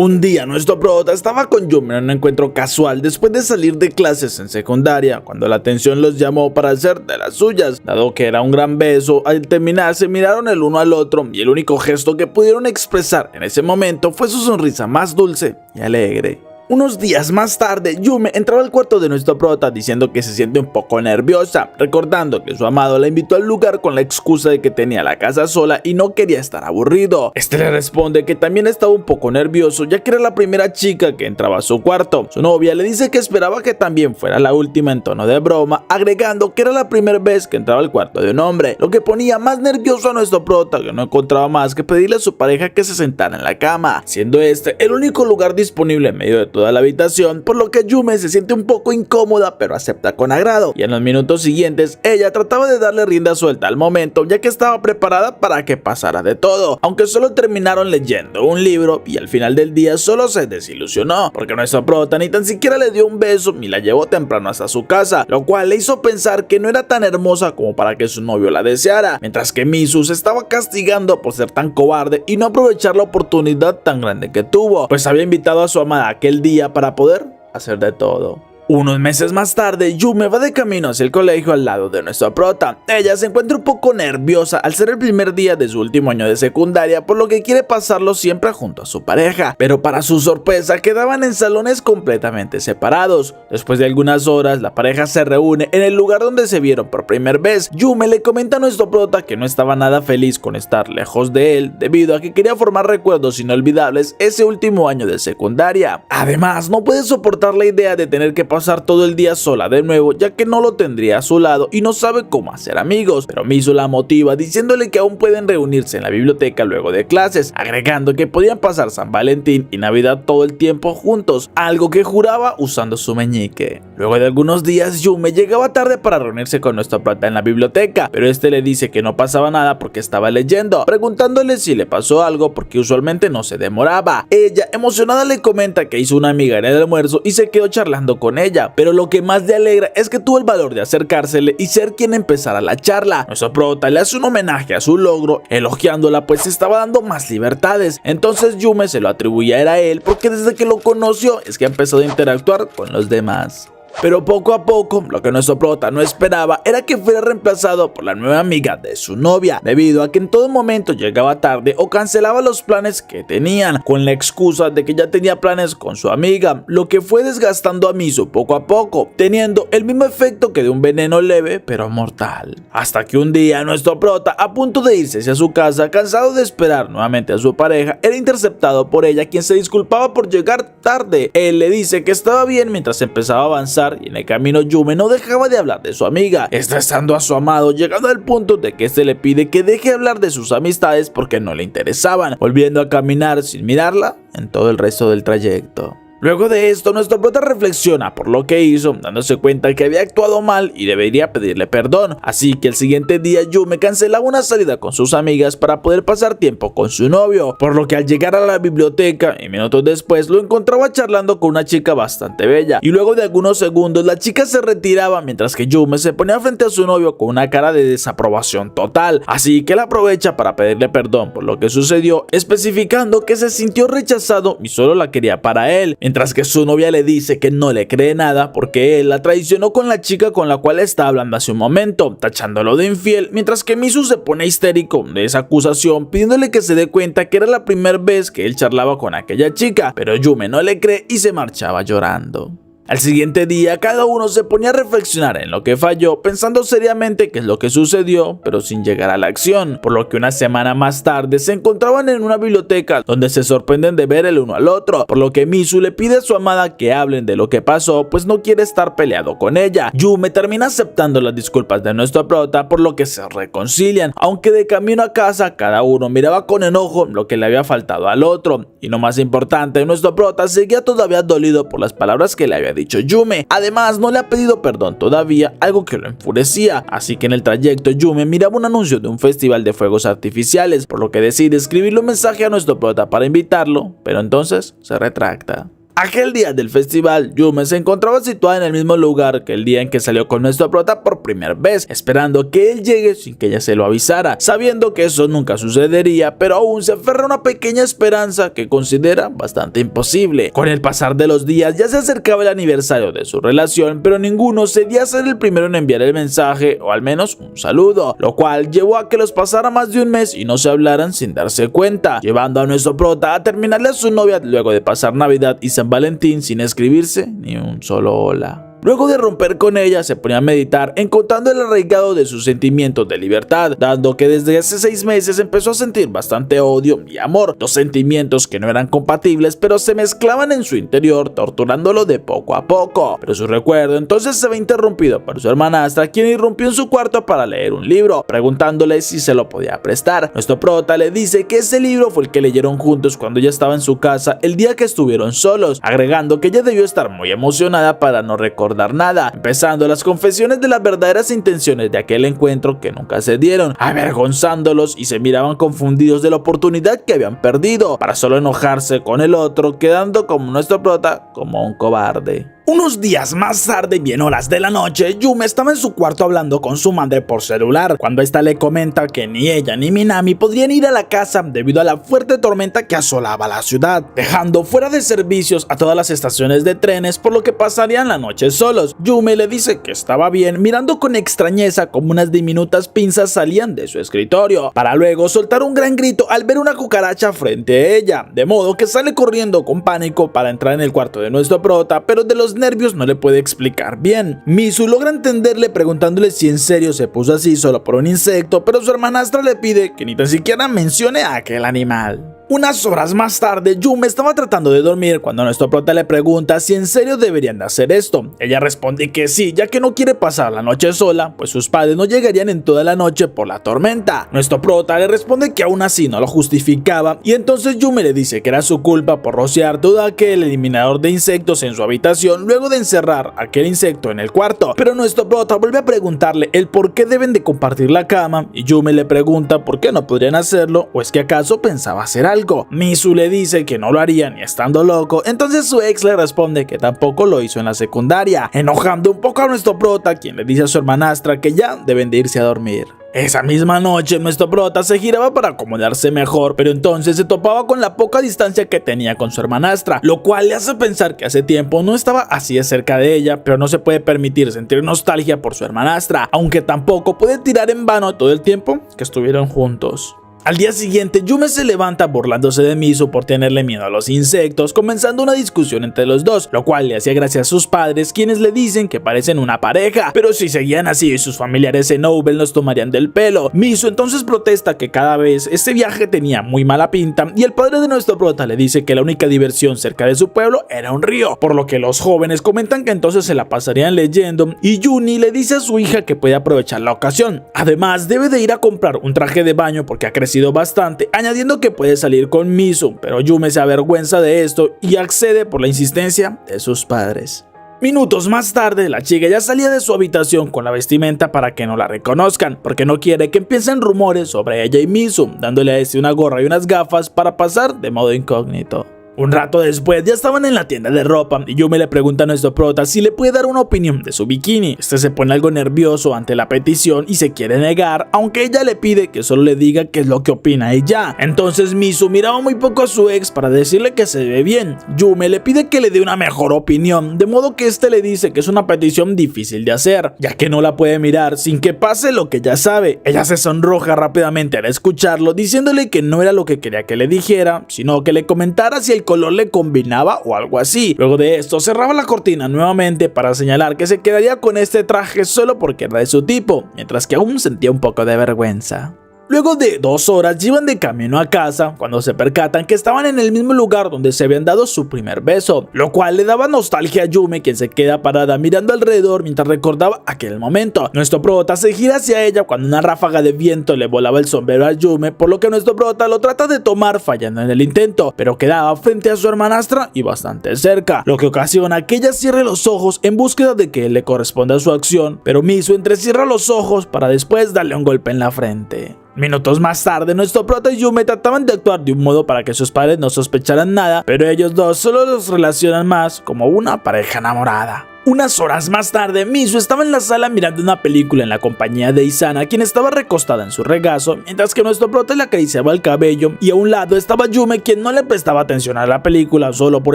Un día nuestro prota estaba con Yume en un encuentro casual después de salir de clases en secundaria, cuando la atención los llamó para hacer de las suyas. Dado que era un gran beso, al terminar se miraron el uno al otro y el único gesto que pudieron expresar en ese momento fue su sonrisa más dulce y alegre. Unos días más tarde, Yume entraba al cuarto de nuestro prota diciendo que se siente un poco nerviosa, recordando que su amado la invitó al lugar con la excusa de que tenía la casa sola y no quería estar aburrido. Este le responde que también estaba un poco nervioso, ya que era la primera chica que entraba a su cuarto. Su novia le dice que esperaba que también fuera la última en tono de broma, agregando que era la primera vez que entraba al cuarto de un hombre, lo que ponía más nervioso a nuestro prota, que no encontraba más que pedirle a su pareja que se sentara en la cama, siendo este el único lugar disponible en medio de toda la habitación, por lo que Yume se siente un poco incómoda pero acepta con agrado, y en los minutos siguientes ella trataba de darle rienda suelta al momento, ya que estaba preparada para que pasara de todo, aunque solo terminaron leyendo un libro y al final del día solo se desilusionó, porque nuestro prota ni tan siquiera le dio un beso ni la llevó temprano hasta su casa, lo cual le hizo pensar que no era tan hermosa como para que su novio la deseara, mientras que Misu se estaba castigando por ser tan cobarde y no aprovechar la oportunidad tan grande que tuvo, pues había invitado a su amada aquel día para poder hacer de todo. Unos meses más tarde, Yume va de camino hacia el colegio al lado de nuestra prota. Ella se encuentra un poco nerviosa al ser el primer día de su último año de secundaria, por lo que quiere pasarlo siempre junto a su pareja, pero para su sorpresa quedaban en salones completamente separados. Después de algunas horas, la pareja se reúne en el lugar donde se vieron por primera vez. Yume le comenta a nuestro prota que no estaba nada feliz con estar lejos de él, debido a que quería formar recuerdos inolvidables ese último año de secundaria. Además, no puede soportar la idea de tener que pasar todo el día sola de nuevo, ya que no lo tendría a su lado y no sabe cómo hacer amigos, pero Misu la motiva diciéndole que aún pueden reunirse en la biblioteca luego de clases, agregando que podían pasar San Valentín y Navidad todo el tiempo juntos, algo que juraba usando su meñique. Luego de algunos días, Yume llegaba tarde para reunirse con nuestro prota en la biblioteca, pero este le dice que no pasaba nada porque estaba leyendo, preguntándole si le pasó algo porque usualmente no se demoraba. Ella, emocionada, le comenta que hizo una amiga en el almuerzo y se quedó charlando con ella, pero lo que más le alegra es que tuvo el valor de acercársele y ser quien empezara la charla. Nuestro prota le hace un homenaje a su logro, elogiándola pues se estaba dando más libertades. Entonces Yume se lo atribuye a él porque desde que lo conoció es que ha empezado a interactuar con los demás. Pero poco a poco, lo que nuestro prota no esperaba era que fuera reemplazado por la nueva amiga de su novia, debido a que en todo momento llegaba tarde o cancelaba los planes que tenían, con la excusa de que ya tenía planes con su amiga, lo que fue desgastando a Misu poco a poco, teniendo el mismo efecto que de un veneno leve pero mortal. Hasta que un día nuestro prota, a punto de irse hacia su casa, cansado de esperar nuevamente a su pareja, era interceptado por ella, quien se disculpaba por llegar tarde. Él le dice que estaba bien mientras empezaba a avanzar, y en el camino Yume no dejaba de hablar de su amiga, estresando a su amado, llegando al punto de que este le pide que deje hablar de sus amistades porque no le interesaban, volviendo a caminar sin mirarla en todo el resto del trayecto. Luego de esto, nuestro prota reflexiona por lo que hizo, dándose cuenta que había actuado mal y debería pedirle perdón. Así que el siguiente día Yume cancelaba una salida con sus amigas para poder pasar tiempo con su novio, por lo que al llegar a la biblioteca y minutos después lo encontraba charlando con una chica bastante bella, y luego de algunos segundos la chica se retiraba mientras que Yume se ponía frente a su novio con una cara de desaprobación total. Así que él aprovecha para pedirle perdón por lo que sucedió, especificando que se sintió rechazado y solo la quería para él, mientras que su novia le dice que no le cree nada porque él la traicionó con la chica con la cual estaba hablando hace un momento, tachándolo de infiel, mientras que Misu se pone histérico de esa acusación, pidiéndole que se dé cuenta que era la primera vez que él charlaba con aquella chica, pero Yume no le cree y se marchaba llorando. Al siguiente día, cada uno se ponía a reflexionar en lo que falló, pensando seriamente qué es lo que sucedió, pero sin llegar a la acción, por lo que una semana más tarde se encontraban en una biblioteca donde se sorprenden de ver el uno al otro, por lo que Misu le pide a su amada que hablen de lo que pasó, pues no quiere estar peleado con ella. Yume termina aceptando las disculpas de nuestro prota, por lo que se reconcilian, aunque de camino a casa cada uno miraba con enojo lo que le había faltado al otro, y lo más importante, nuestro prota seguía todavía dolido por las palabras que le había dicho Yume. Además, no le ha pedido perdón todavía, algo que lo enfurecía, así que en el trayecto Yume miraba un anuncio de un festival de fuegos artificiales, por lo que decide escribirle un mensaje a nuestro prota para invitarlo, pero entonces se retracta. Aquel día del festival, Yume se encontraba situada en el mismo lugar que el día en que salió con nuestro prota por primera vez, esperando que él llegue sin que ella se lo avisara, sabiendo que eso nunca sucedería, pero aún se aferra a una pequeña esperanza que considera bastante imposible. Con el pasar de los días ya se acercaba el aniversario de su relación, pero ninguno cedía a ser el primero en enviar el mensaje o al menos un saludo, lo cual llevó a que los pasara más de un mes y no se hablaran sin darse cuenta, llevando a nuestro prota a terminarle a su novia luego de pasar Navidad y San Valentín sin escribirse ni un solo hola. Luego de romper con ella, se ponía a meditar, encontrando el arraigado de sus sentimientos de libertad, dando que desde hace 6 meses empezó a sentir bastante odio y amor, dos sentimientos que no eran compatibles, pero se mezclaban en su interior, torturándolo de poco a poco. Pero su recuerdo entonces se ve interrumpido por su hermanastra, quien irrumpió en su cuarto para leer un libro, preguntándole si se lo podía prestar. Nuestro prota le dice que ese libro fue el que leyeron juntos cuando ella estaba en su casa el día que estuvieron solos, agregando que ella debió estar muy emocionada para no recordar nada, empezando las confesiones de las verdaderas intenciones de aquel encuentro que nunca se dieron, avergonzándolos, y se miraban confundidos de la oportunidad que habían perdido, para solo enojarse con el otro, quedando como nuestro prota como un cobarde. Unos días más tarde, bien horas de la noche, Yume estaba en su cuarto hablando con su madre por celular, cuando esta le comenta que ni ella ni Minami podrían ir a la casa debido a la fuerte tormenta que asolaba la ciudad, dejando fuera de servicios a todas las estaciones de trenes, por lo que pasarían la noche solos. Yume le dice que estaba bien, mirando con extrañeza como unas diminutas pinzas salían de su escritorio, para luego soltar un gran grito al ver una cucaracha frente a ella, de modo que sale corriendo con pánico para entrar en el cuarto de nuestro prota, pero de los nervios no le puede explicar bien. Misu logra entenderle preguntándole si en serio se puso así solo por un insecto, pero su hermanastra le pide que ni tan siquiera mencione a aquel animal. Unas horas más tarde, Yume estaba tratando de dormir cuando nuestro prota le pregunta si en serio deberían de hacer esto. Ella responde que sí, ya que no quiere pasar la noche sola, pues sus padres no llegarían en toda la noche por la tormenta. Nuestro prota le responde que aún así no lo justificaba, y entonces Yume le dice que era su culpa por rociar todo aquel eliminador de insectos en su habitación luego de encerrar aquel insecto en el cuarto. Pero nuestro prota vuelve a preguntarle el por qué deben de compartir la cama, y Yume le pregunta por qué no podrían hacerlo, o es que acaso pensaba hacer algo. Misu le dice que no lo haría ni estando loco, entonces su ex le responde que tampoco lo hizo en la secundaria, enojando un poco a nuestro prota, quien le dice a su hermanastra que ya deben de irse a dormir. Esa misma noche nuestro prota se giraba para acomodarse mejor, pero entonces se topaba con la poca distancia que tenía con su hermanastra, lo cual le hace pensar que hace tiempo no estaba así de cerca de ella, pero no se puede permitir sentir nostalgia por su hermanastra, aunque tampoco puede tirar en vano todo el tiempo que estuvieron juntos. Al día siguiente, Yume se levanta burlándose de Miso por tenerle miedo a los insectos, comenzando una discusión entre los dos, lo cual le hacía gracia a sus padres, quienes le dicen que parecen una pareja, pero si seguían así y sus familiares en Nouvelle los tomarían del pelo. Miso entonces protesta que cada vez este viaje tenía muy mala pinta y el padre de nuestro prota le dice que la única diversión cerca de su pueblo era un río, por lo que los jóvenes comentan que entonces se la pasarían leyendo y Yuni le dice a su hija que puede aprovechar la ocasión. Además, debe de ir a comprar un traje de baño porque ha crecido bastante, añadiendo que puede salir con Miso, pero Yume se avergüenza de esto y accede por la insistencia de sus padres. Minutos más tarde, la chica ya salía de su habitación con la vestimenta para que no la reconozcan, porque no quiere que empiecen rumores sobre ella y Miso, dándole a este una gorra y unas gafas para pasar de modo incógnito. Un rato después ya estaban en la tienda de ropa y Yume le pregunta a nuestro prota si le puede dar una opinión de su bikini. Este se pone algo nervioso ante la petición y se quiere negar, aunque ella le pide que solo le diga qué es lo que opina y ya. Entonces Miso miraba muy poco a su ex para decirle que se ve bien. Yume le pide que le dé una mejor opinión, de modo que este le dice que es una petición difícil de hacer, ya que no la puede mirar sin que pase lo que ya sabe. Ella se sonroja rápidamente al escucharlo, diciéndole que no era lo que quería que le dijera, sino que le comentara si el color le combinaba o algo así. Luego de esto cerraba la cortina nuevamente para señalar que se quedaría con este traje solo porque era de su tipo, mientras que aún sentía un poco de vergüenza. Luego de 2 horas iban de camino a casa cuando se percatan que estaban en el mismo lugar donde se habían dado su primer beso, lo cual le daba nostalgia a Yume, quien se queda parada mirando alrededor mientras recordaba aquel momento. Nuestro prota se gira hacia ella cuando una ráfaga de viento le volaba el sombrero a Yume, por lo que nuestro prota lo trata de tomar fallando en el intento, pero quedaba frente a su hermanastra y bastante cerca, lo que ocasiona que ella cierre los ojos en búsqueda de que él le corresponda su acción, pero Miso entrecierra los ojos para después darle un golpe en la frente. Minutos más tarde, nuestro prota y Yume trataban de actuar de un modo para que sus padres no sospecharan nada, pero ellos dos solo los relacionan más como una pareja enamorada. Unas horas más tarde, Miso estaba en la sala mirando una película en la compañía de Isana, quien estaba recostada en su regazo, mientras que nuestro prota le acariciaba el cabello, y a un lado estaba Yume, quien no le prestaba atención a la película solo por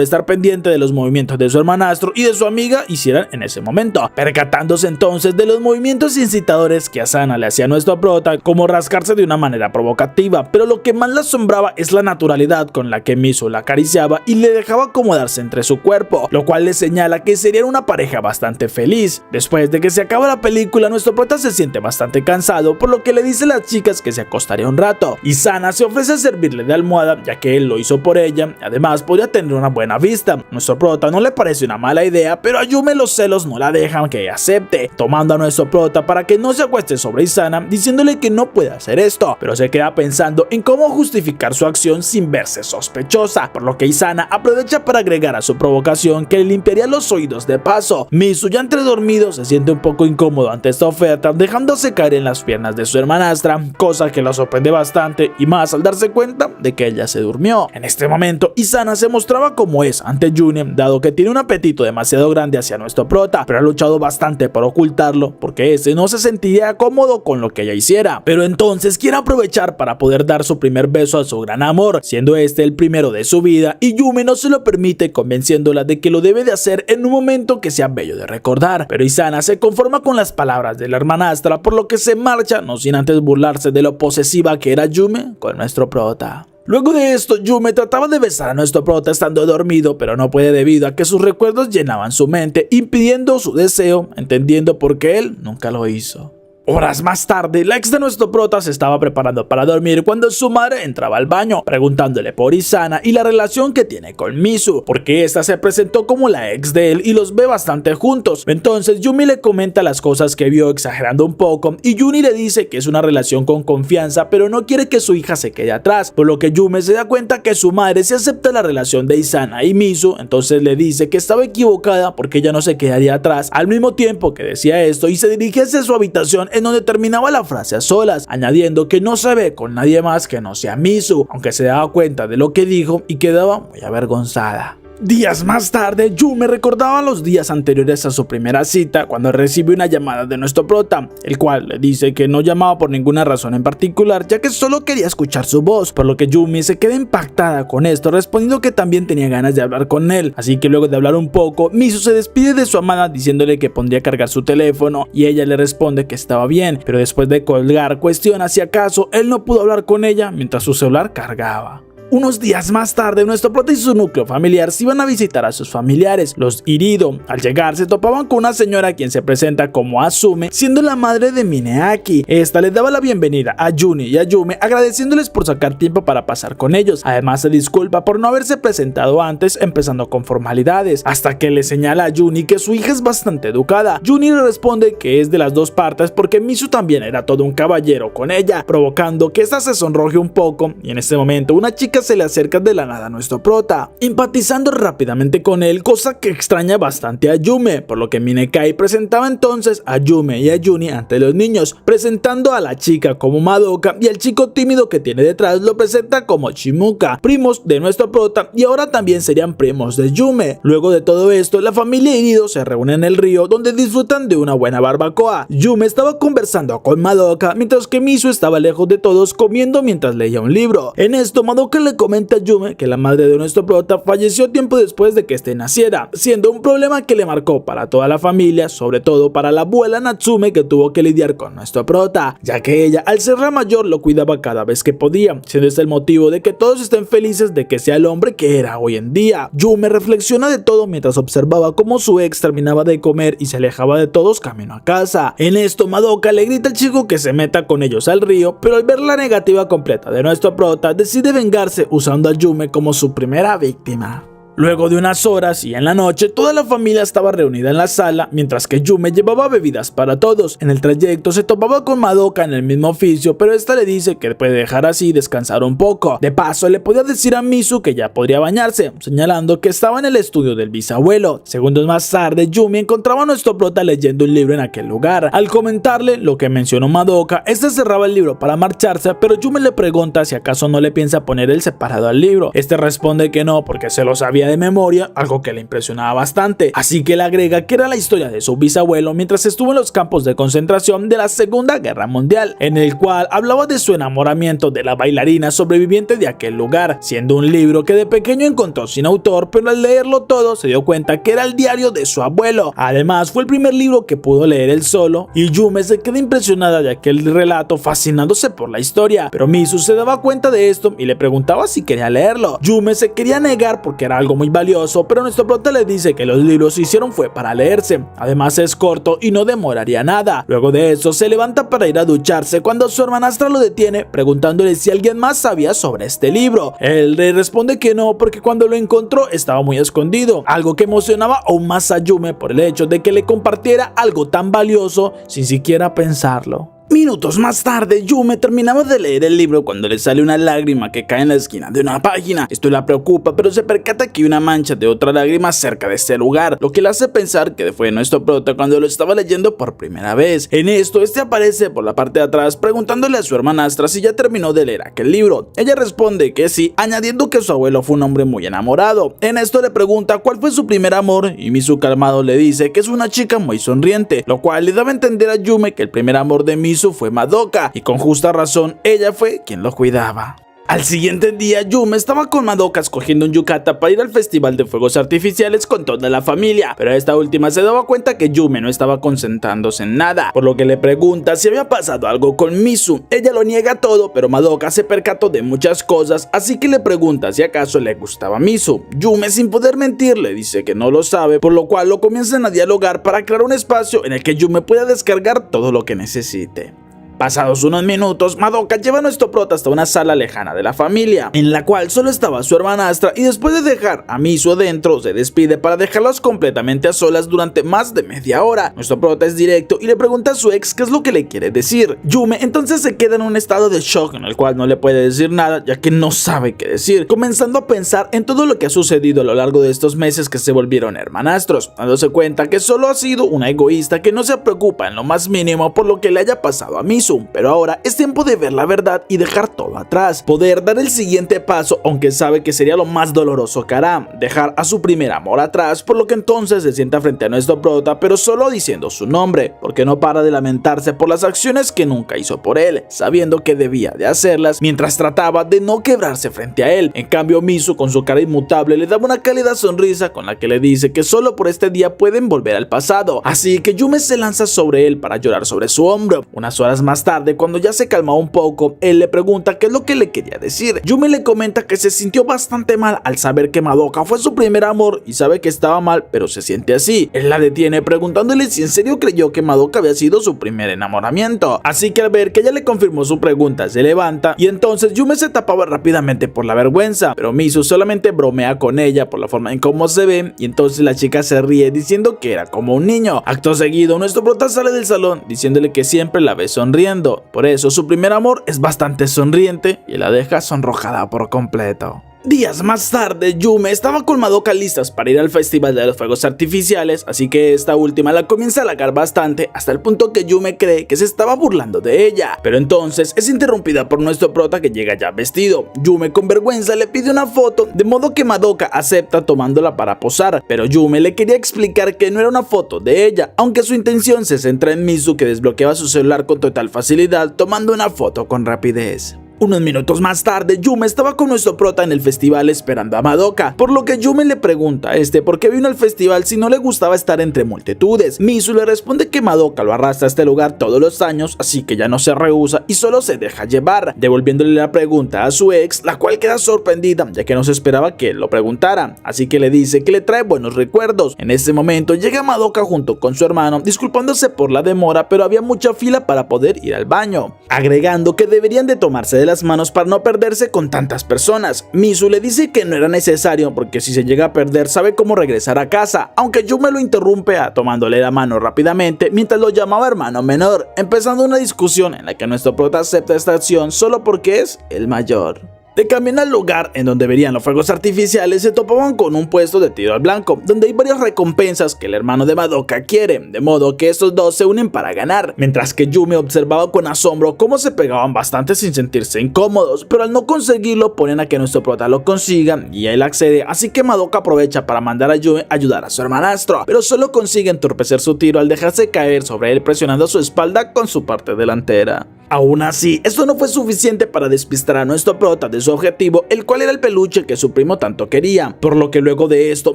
estar pendiente de los movimientos de su hermanastro y de su amiga hicieran en ese momento, percatándose entonces de los movimientos incitadores que Asana le hacía a nuestro prota, como rascarse de una manera provocativa, pero lo que más le asombraba es la naturalidad con la que Miso la acariciaba y le dejaba acomodarse entre su cuerpo, lo cual le señala que serían una pareja bastante feliz. Después de que se acaba la película, nuestro prota se siente bastante cansado, por lo que le dice a las chicas que se acostaría un rato. Isana se ofrece a servirle de almohada, ya que él lo hizo por ella. Además, podría tener una buena vista. Nuestro prota no le parece una mala idea, pero a Yume los celos no la dejan que acepte, tomando a nuestro prota para que no se acueste sobre Isana, diciéndole que no puede hacer esto, pero se queda pensando en cómo justificar su acción sin verse sospechosa, por lo que Isana aprovecha para agregar a su provocación que le limpiaría los oídos de paso. Miso, ya entre dormido, se siente un poco incómodo ante esta oferta, dejándose caer en las piernas de su hermanastra, cosa que la sorprende bastante y más al darse cuenta de que ella se durmió. En este momento, Isana se mostraba como es ante Juni, dado que tiene un apetito demasiado grande hacia nuestro prota, pero ha luchado bastante por ocultarlo, porque ese no se sentiría cómodo con lo que ella hiciera, pero entonces quiere aprovechar para poder dar su primer beso a su gran amor, siendo este el primero de su vida, y Yume no se lo permite, convenciéndola de que lo debe de hacer en un momento que sea bello de recordar, pero Isana se conforma con las palabras de la hermanastra, por lo que se marcha, no sin antes burlarse de lo posesiva que era Yume con nuestro prota. Luego de esto, Yume trataba de besar a nuestro prota estando dormido, pero no puede debido a que sus recuerdos llenaban su mente, impidiendo su deseo, entendiendo por qué él nunca lo hizo. Horas más tarde, la ex de nuestro prota se estaba preparando para dormir cuando su madre entraba al baño, preguntándole por Isana y la relación que tiene con Miso, porque esta se presentó como la ex de él y los ve bastante juntos. Entonces Yumi le comenta las cosas que vio, exagerando un poco, y Yuni le dice que es una relación con confianza, pero no quiere que su hija se quede atrás, por lo que Yume se da cuenta que su madre sí acepta la relación de Isana y Miso. Entonces le dice que estaba equivocada porque ella no se quedaría atrás, al mismo tiempo que decía esto y se dirige hacia su habitación, en donde terminaba la frase a solas, añadiendo que no se ve con nadie más que no sea Miso, aunque se daba cuenta de lo que dijo y quedaba muy avergonzada. Días más tarde, Yume recordaba los días anteriores a su primera cita cuando recibe una llamada de nuestro prota, el cual le dice que no llamaba por ninguna razón en particular, ya que solo quería escuchar su voz, por lo que Yumi se queda impactada con esto, respondiendo que también tenía ganas de hablar con él. Así que luego de hablar un poco, Misu se despide de su amada diciéndole que pondría a cargar su teléfono y ella le responde que estaba bien, pero después de colgar cuestiona si acaso él no pudo hablar con ella mientras su celular cargaba. Unos días más tarde, nuestro prota y su núcleo familiar se iban a visitar a sus familiares, los Irido. Al llegar se topaban con una señora quien se presenta como Asume, siendo la madre de Mineaki. Esta les daba la bienvenida a Juni y a Yume, agradeciéndoles por sacar tiempo para pasar con ellos. Además se disculpa por no haberse presentado antes, empezando con formalidades, hasta que le señala a Juni que su hija es bastante educada. Juni le responde que es de las dos partes porque Misu también era todo un caballero con ella, provocando que esta se sonroje un poco, y en ese momento una chica se le acerca de la nada a nuestro prota, empatizando rápidamente con él, cosa que extraña bastante a Yume, por lo que Minekai presentaba entonces a Yume y a Juni ante los niños, presentando a la chica como Madoka y al chico tímido que tiene detrás lo presenta como Shimuka, primos de nuestro prota y ahora también serían primos de Yume. Luego de todo esto, la familia Irido se reúne en el río donde disfrutan de una buena barbacoa. Yume estaba conversando con Madoka mientras que Misu estaba lejos de todos comiendo mientras leía un libro. En esto Madoka le comenta a Yume que la madre de nuestro prota falleció tiempo después de que este naciera, siendo un problema que le marcó para toda la familia, sobre todo para la abuela Natsume, que tuvo que lidiar con nuestro prota, ya que ella al ser la mayor lo cuidaba cada vez que podía, siendo este el motivo de que todos estén felices de que sea el hombre que era hoy en día. Yume reflexiona de todo mientras observaba cómo su ex terminaba de comer y se alejaba de todos camino a casa. En esto Madoka le grita al chico que se meta con ellos al río, pero al ver la negativa completa de nuestro prota decide vengarse usando a Yume como su primera víctima. Luego de unas horas y en la noche, toda la familia estaba reunida en la sala, mientras que Yume llevaba bebidas para todos. En el trayecto se topaba con Madoka en el mismo oficio, pero esta le dice que puede dejar así y descansar un poco. De paso, le podía decir a Misu que ya podría bañarse, señalando que estaba en el estudio del bisabuelo. Segundos más tarde, Yume encontraba a nuestro prota leyendo un libro en aquel lugar. Al comentarle lo que mencionó Madoka, este cerraba el libro para marcharse, pero Yume le pregunta si acaso no le piensa poner el separado al libro. Este responde que no, porque se lo sabía de memoria, algo que le impresionaba bastante, así que le agrega que era la historia de su bisabuelo mientras estuvo en los campos de concentración de la Segunda Guerra Mundial, en el cual hablaba de su enamoramiento de la bailarina sobreviviente de aquel lugar, siendo un libro que de pequeño encontró sin autor, pero al leerlo todo se dio cuenta que era el diario de su abuelo. Además fue el primer libro que pudo leer él solo, y Yume se quedó impresionada de aquel relato, fascinándose por la historia, pero Misu se daba cuenta de esto y le preguntaba si quería leerlo. Yume se quería negar porque era algo muy valioso, pero nuestro prota le dice que los libros se hicieron fue para leerse, además es corto y no demoraría nada. Luego de eso se levanta para ir a ducharse cuando su hermanastra lo detiene preguntándole si alguien más sabía sobre este libro. Él le responde que no, porque cuando lo encontró estaba muy escondido, algo que emocionaba aún más a Yume por el hecho de que le compartiera algo tan valioso sin siquiera pensarlo. Minutos más tarde, Yume terminaba de leer el libro cuando le sale una lágrima que cae en la esquina de una página. Esto la preocupa, pero se percata que hay una mancha de otra lágrima cerca de este lugar, lo que le hace pensar que fue nuestro prota cuando lo estaba leyendo por primera vez. En esto, este aparece por la parte de atrás preguntándole a su hermanastra si ya terminó de leer aquel libro. Ella responde que sí, añadiendo que su abuelo fue un hombre muy enamorado. En esto le pregunta cuál fue su primer amor y Misu calmado le dice que es una chica muy sonriente, lo cual le daba a entender a Yume que el primer amor de Misu fue Madoka, y con justa razón ella fue quien lo cuidaba. Al siguiente día, Yume estaba con Madoka escogiendo un yukata para ir al festival de fuegos artificiales con toda la familia, pero esta última se daba cuenta que Yume no estaba concentrándose en nada, por lo que le pregunta si había pasado algo con Misu. Ella lo niega todo, pero Madoka se percató de muchas cosas, así que le pregunta si acaso le gustaba Misu. Yume, sin poder mentir, le dice que no lo sabe, por lo cual lo comienzan a dialogar para crear un espacio en el que Yume pueda descargar todo lo que necesite. Pasados unos minutos, Madoka lleva a nuestro prota hasta una sala lejana de la familia, en la cual solo estaba su hermanastra, y después de dejar a Misu adentro, se despide para dejarlos completamente a solas durante más de media hora. Nuestro prota es directo y le pregunta a su ex qué es lo que le quiere decir. Yume entonces se queda en un estado de shock en el cual no le puede decir nada, ya que no sabe qué decir, comenzando a pensar en todo lo que ha sucedido a lo largo de estos meses que se volvieron hermanastros, dándose cuenta que solo ha sido una egoísta que no se preocupa en lo más mínimo por lo que le haya pasado a Misu. Misu, pero ahora es tiempo de ver la verdad y dejar todo atrás, poder dar el siguiente paso, aunque sabe que sería lo más doloroso que hará, dejar a su primer amor atrás, por lo que entonces se sienta frente a nuestro prota, pero solo diciendo su nombre, porque no para de lamentarse por las acciones que nunca hizo por él, sabiendo que debía de hacerlas, mientras trataba de no quebrarse frente a él. En cambio, Misu, con su cara inmutable, le daba una cálida sonrisa con la que le dice que solo por este día pueden volver al pasado, así que Yume se lanza sobre él para llorar sobre su hombro. Unas horas más tarde, cuando ya se calmó un poco, él le pregunta qué es lo que le quería decir. Yume le comenta que se sintió bastante mal al saber que Madoka fue su primer amor y sabe que estaba mal, pero se siente así. Él la detiene preguntándole si en serio creyó que Madoka había sido su primer enamoramiento, así que al ver que ella le confirmó su pregunta, se levanta y entonces Yume se tapaba rápidamente por la vergüenza, pero Misu solamente bromea con ella por la forma en cómo se ve y entonces la chica se ríe diciendo que era como un niño. Acto seguido, nuestro prota sale del salón diciéndole que siempre la ve sonriendo, por eso su primer amor es bastante sonriente y la deja sonrojada por completo. Días más tarde, Yume estaba con Madoka listas para ir al festival de los fuegos artificiales, así que esta última la comienza a halagar bastante hasta el punto que Yume cree que se estaba burlando de ella, pero entonces es interrumpida por nuestro prota que llega ya vestido. Yume con vergüenza le pide una foto, de modo que Madoka acepta tomándola para posar, pero Yume le quería explicar que no era una foto de ella, aunque su intención se centra en Misu, que desbloqueaba su celular con total facilidad tomando una foto con rapidez. Unos minutos más tarde, Yume estaba con nuestro prota en el festival esperando a Madoka, por lo que Yume le pregunta a este por qué vino al festival si no le gustaba estar entre multitudes. Misu le responde que Madoka lo arrastra a este lugar todos los años, así que ya no se rehúsa y solo se deja llevar, devolviéndole la pregunta a su ex, la cual queda sorprendida ya que no se esperaba que él lo preguntara, así que le dice que le trae buenos recuerdos. En ese momento llega Madoka junto con su hermano, disculpándose por la demora, pero había mucha fila para poder ir al baño, agregando que deberían de tomarse de las manos para no perderse con tantas personas. Misu le dice que no era necesario porque si se llega a perder sabe cómo regresar a casa, aunque Yume lo interrumpe tomándole la mano rápidamente mientras lo llamaba hermano menor, empezando una discusión en la que nuestro prota acepta esta acción solo porque es el mayor. De camino al lugar en donde verían los fuegos artificiales, se topaban con un puesto de tiro al blanco, donde hay varias recompensas que el hermano de Madoka quiere, de modo que estos dos se unen para ganar, mientras que Yume observaba con asombro cómo se pegaban bastante sin sentirse incómodos, pero al no conseguirlo ponen a que nuestro prota lo consiga y él accede, así que Madoka aprovecha para mandar a Yume a ayudar a su hermanastro, pero solo consigue entorpecer su tiro al dejarse caer sobre él presionando su espalda con su parte delantera. Aún así, esto no fue suficiente para despistar a nuestro prota de su objetivo, el cual era el peluche que su primo tanto quería, por lo que luego de esto,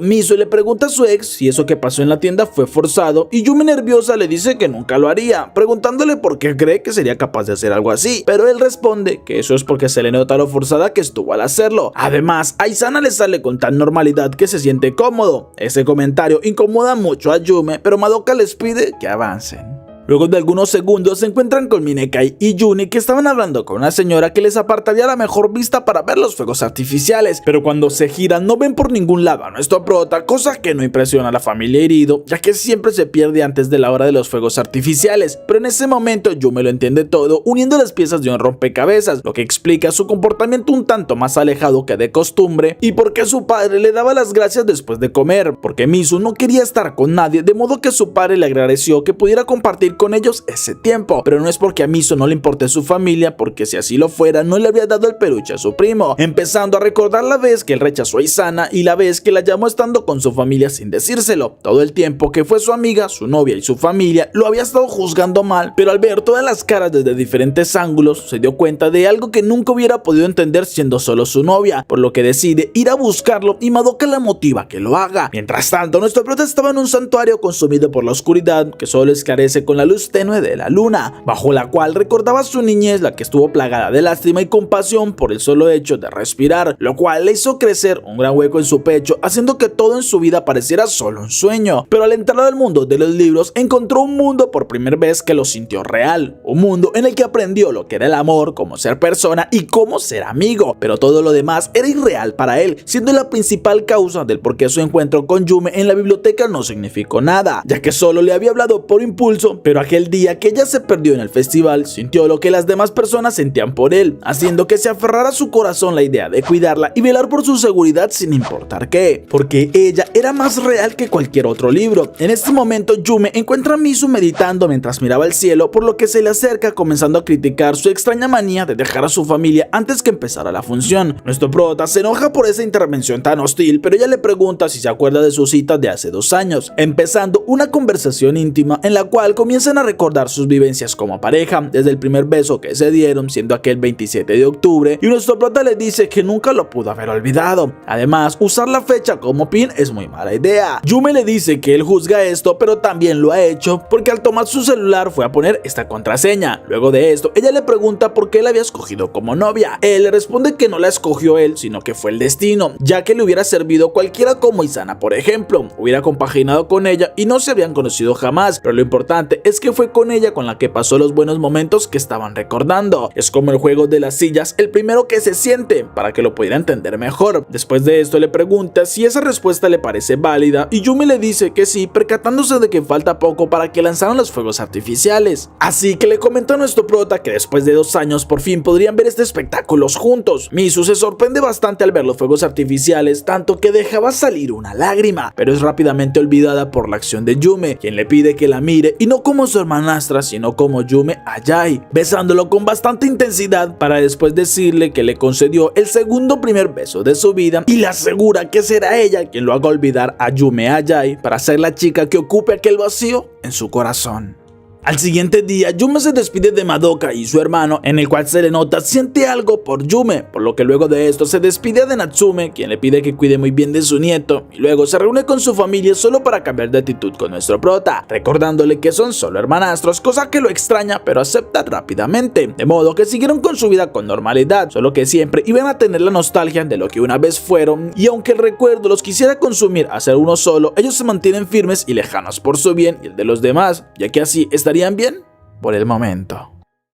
Misu le pregunta a su ex si eso que pasó en la tienda fue forzado y Yume nerviosa le dice que nunca lo haría, preguntándole por qué cree que sería capaz de hacer algo así, pero él responde que eso es porque se le nota lo forzada que estuvo al hacerlo. Además, a Isana le sale con tal normalidad que se siente cómodo. Ese comentario incomoda mucho a Yume, pero Madoka les pide que avancen. Luego de algunos segundos se encuentran con Minekai y Yuni, que estaban hablando con una señora que les apartaría la mejor vista para ver los fuegos artificiales, pero cuando se giran no ven por ningún lado a nuestro prota, cosa que no impresiona a la familia herido, ya que siempre se pierde antes de la hora de los fuegos artificiales, pero en ese momento Yume lo entiende todo uniendo las piezas de un rompecabezas, lo que explica su comportamiento un tanto más alejado que de costumbre y por qué su padre le daba las gracias después de comer, porque Misu no quería estar con nadie, de modo que su padre le agradeció que pudiera compartir con ellos ese tiempo, pero no es porque a Misu no le importe su familia, porque si así lo fuera no le habría dado el peluche a su primo, empezando a recordar la vez que él rechazó a Isana y la vez que la llamó estando con su familia sin decírselo, todo el tiempo que fue su amiga, su novia y su familia lo había estado juzgando mal, pero al ver todas las caras desde diferentes ángulos se dio cuenta de algo que nunca hubiera podido entender siendo solo su novia, por lo que decide ir a buscarlo y Madoka la motiva a que lo haga. Mientras tanto, nuestro prota estaba en un santuario consumido por la oscuridad que solo esclarece con la luz tenue de la luna, bajo la cual recordaba su niñez, la que estuvo plagada de lástima y compasión por el solo hecho de respirar, lo cual le hizo crecer un gran hueco en su pecho, haciendo que todo en su vida pareciera solo un sueño. Pero al entrar al mundo de los libros, encontró un mundo por primera vez que lo sintió real, un mundo en el que aprendió lo que era el amor, cómo ser persona y cómo ser amigo, pero todo lo demás era irreal para él, siendo la principal causa del por qué su encuentro con Yume en la biblioteca no significó nada, ya que solo le había hablado por impulso, pero pero aquel día que ella se perdió en el festival, sintió lo que las demás personas sentían por él, haciendo que se aferrara a su corazón la idea de cuidarla y velar por su seguridad sin importar qué, porque ella era más real que cualquier otro libro. En este momento, Yume encuentra a Misu meditando mientras miraba al cielo, por lo que se le acerca comenzando a criticar su extraña manía de dejar a su familia antes que empezara la función. Nuestro prota se enoja por esa intervención tan hostil, pero ella le pregunta si se acuerda de su cita de hace 2 años, empezando una conversación íntima en la cual comienzan a recordar sus vivencias como pareja, desde el primer beso que se dieron, siendo aquel 27 de octubre, y nuestro prota le dice que nunca lo pudo haber olvidado. Además, usar la fecha como pin es muy mala idea. Yume le dice que él juzga esto, pero también lo ha hecho porque al tomar su celular fue a poner esta contraseña. Luego de esto, ella le pregunta por qué la había escogido como novia. Él le responde que no la escogió él, sino que fue el destino, ya que le hubiera servido cualquiera como Isana, por ejemplo. Hubiera compaginado con ella y no se habían conocido jamás, pero lo importante es que fue con ella con la que pasó los buenos momentos que estaban recordando. Es como el juego de las sillas, el primero que se siente, para que lo pudiera entender mejor. Después de esto le pregunta si esa respuesta le parece válida y Yume le dice que sí, percatándose de que falta poco para que lanzaran los fuegos artificiales. Así que le comenta a nuestro prota que después de 2 años por fin podrían ver este espectáculo juntos. Misu se sorprende bastante al ver los fuegos artificiales, tanto que dejaba salir una lágrima, pero es rápidamente olvidada por la acción de Yume, quien le pide que la mire y no como su hermanastra, sino como Yume Ayai, besándolo con bastante intensidad para después decirle que le concedió el segundo primer beso de su vida y le asegura que será ella quien lo haga olvidar a Yume Ayai para ser la chica que ocupe aquel vacío en su corazón. Al siguiente día, Yume se despide de Madoka y su hermano, en el cual se le nota siente algo por Yume, por lo que luego de esto se despide de Natsume, quien le pide que cuide muy bien de su nieto, y luego se reúne con su familia solo para cambiar de actitud con nuestro prota, recordándole que son solo hermanastros, cosa que lo extraña pero acepta rápidamente, de modo que siguieron con su vida con normalidad, solo que siempre iban a tener la nostalgia de lo que una vez fueron, y aunque el recuerdo los quisiera consumir a ser uno solo, ellos se mantienen firmes y lejanos por su bien y el de los demás, ya que así estarían bien por el momento.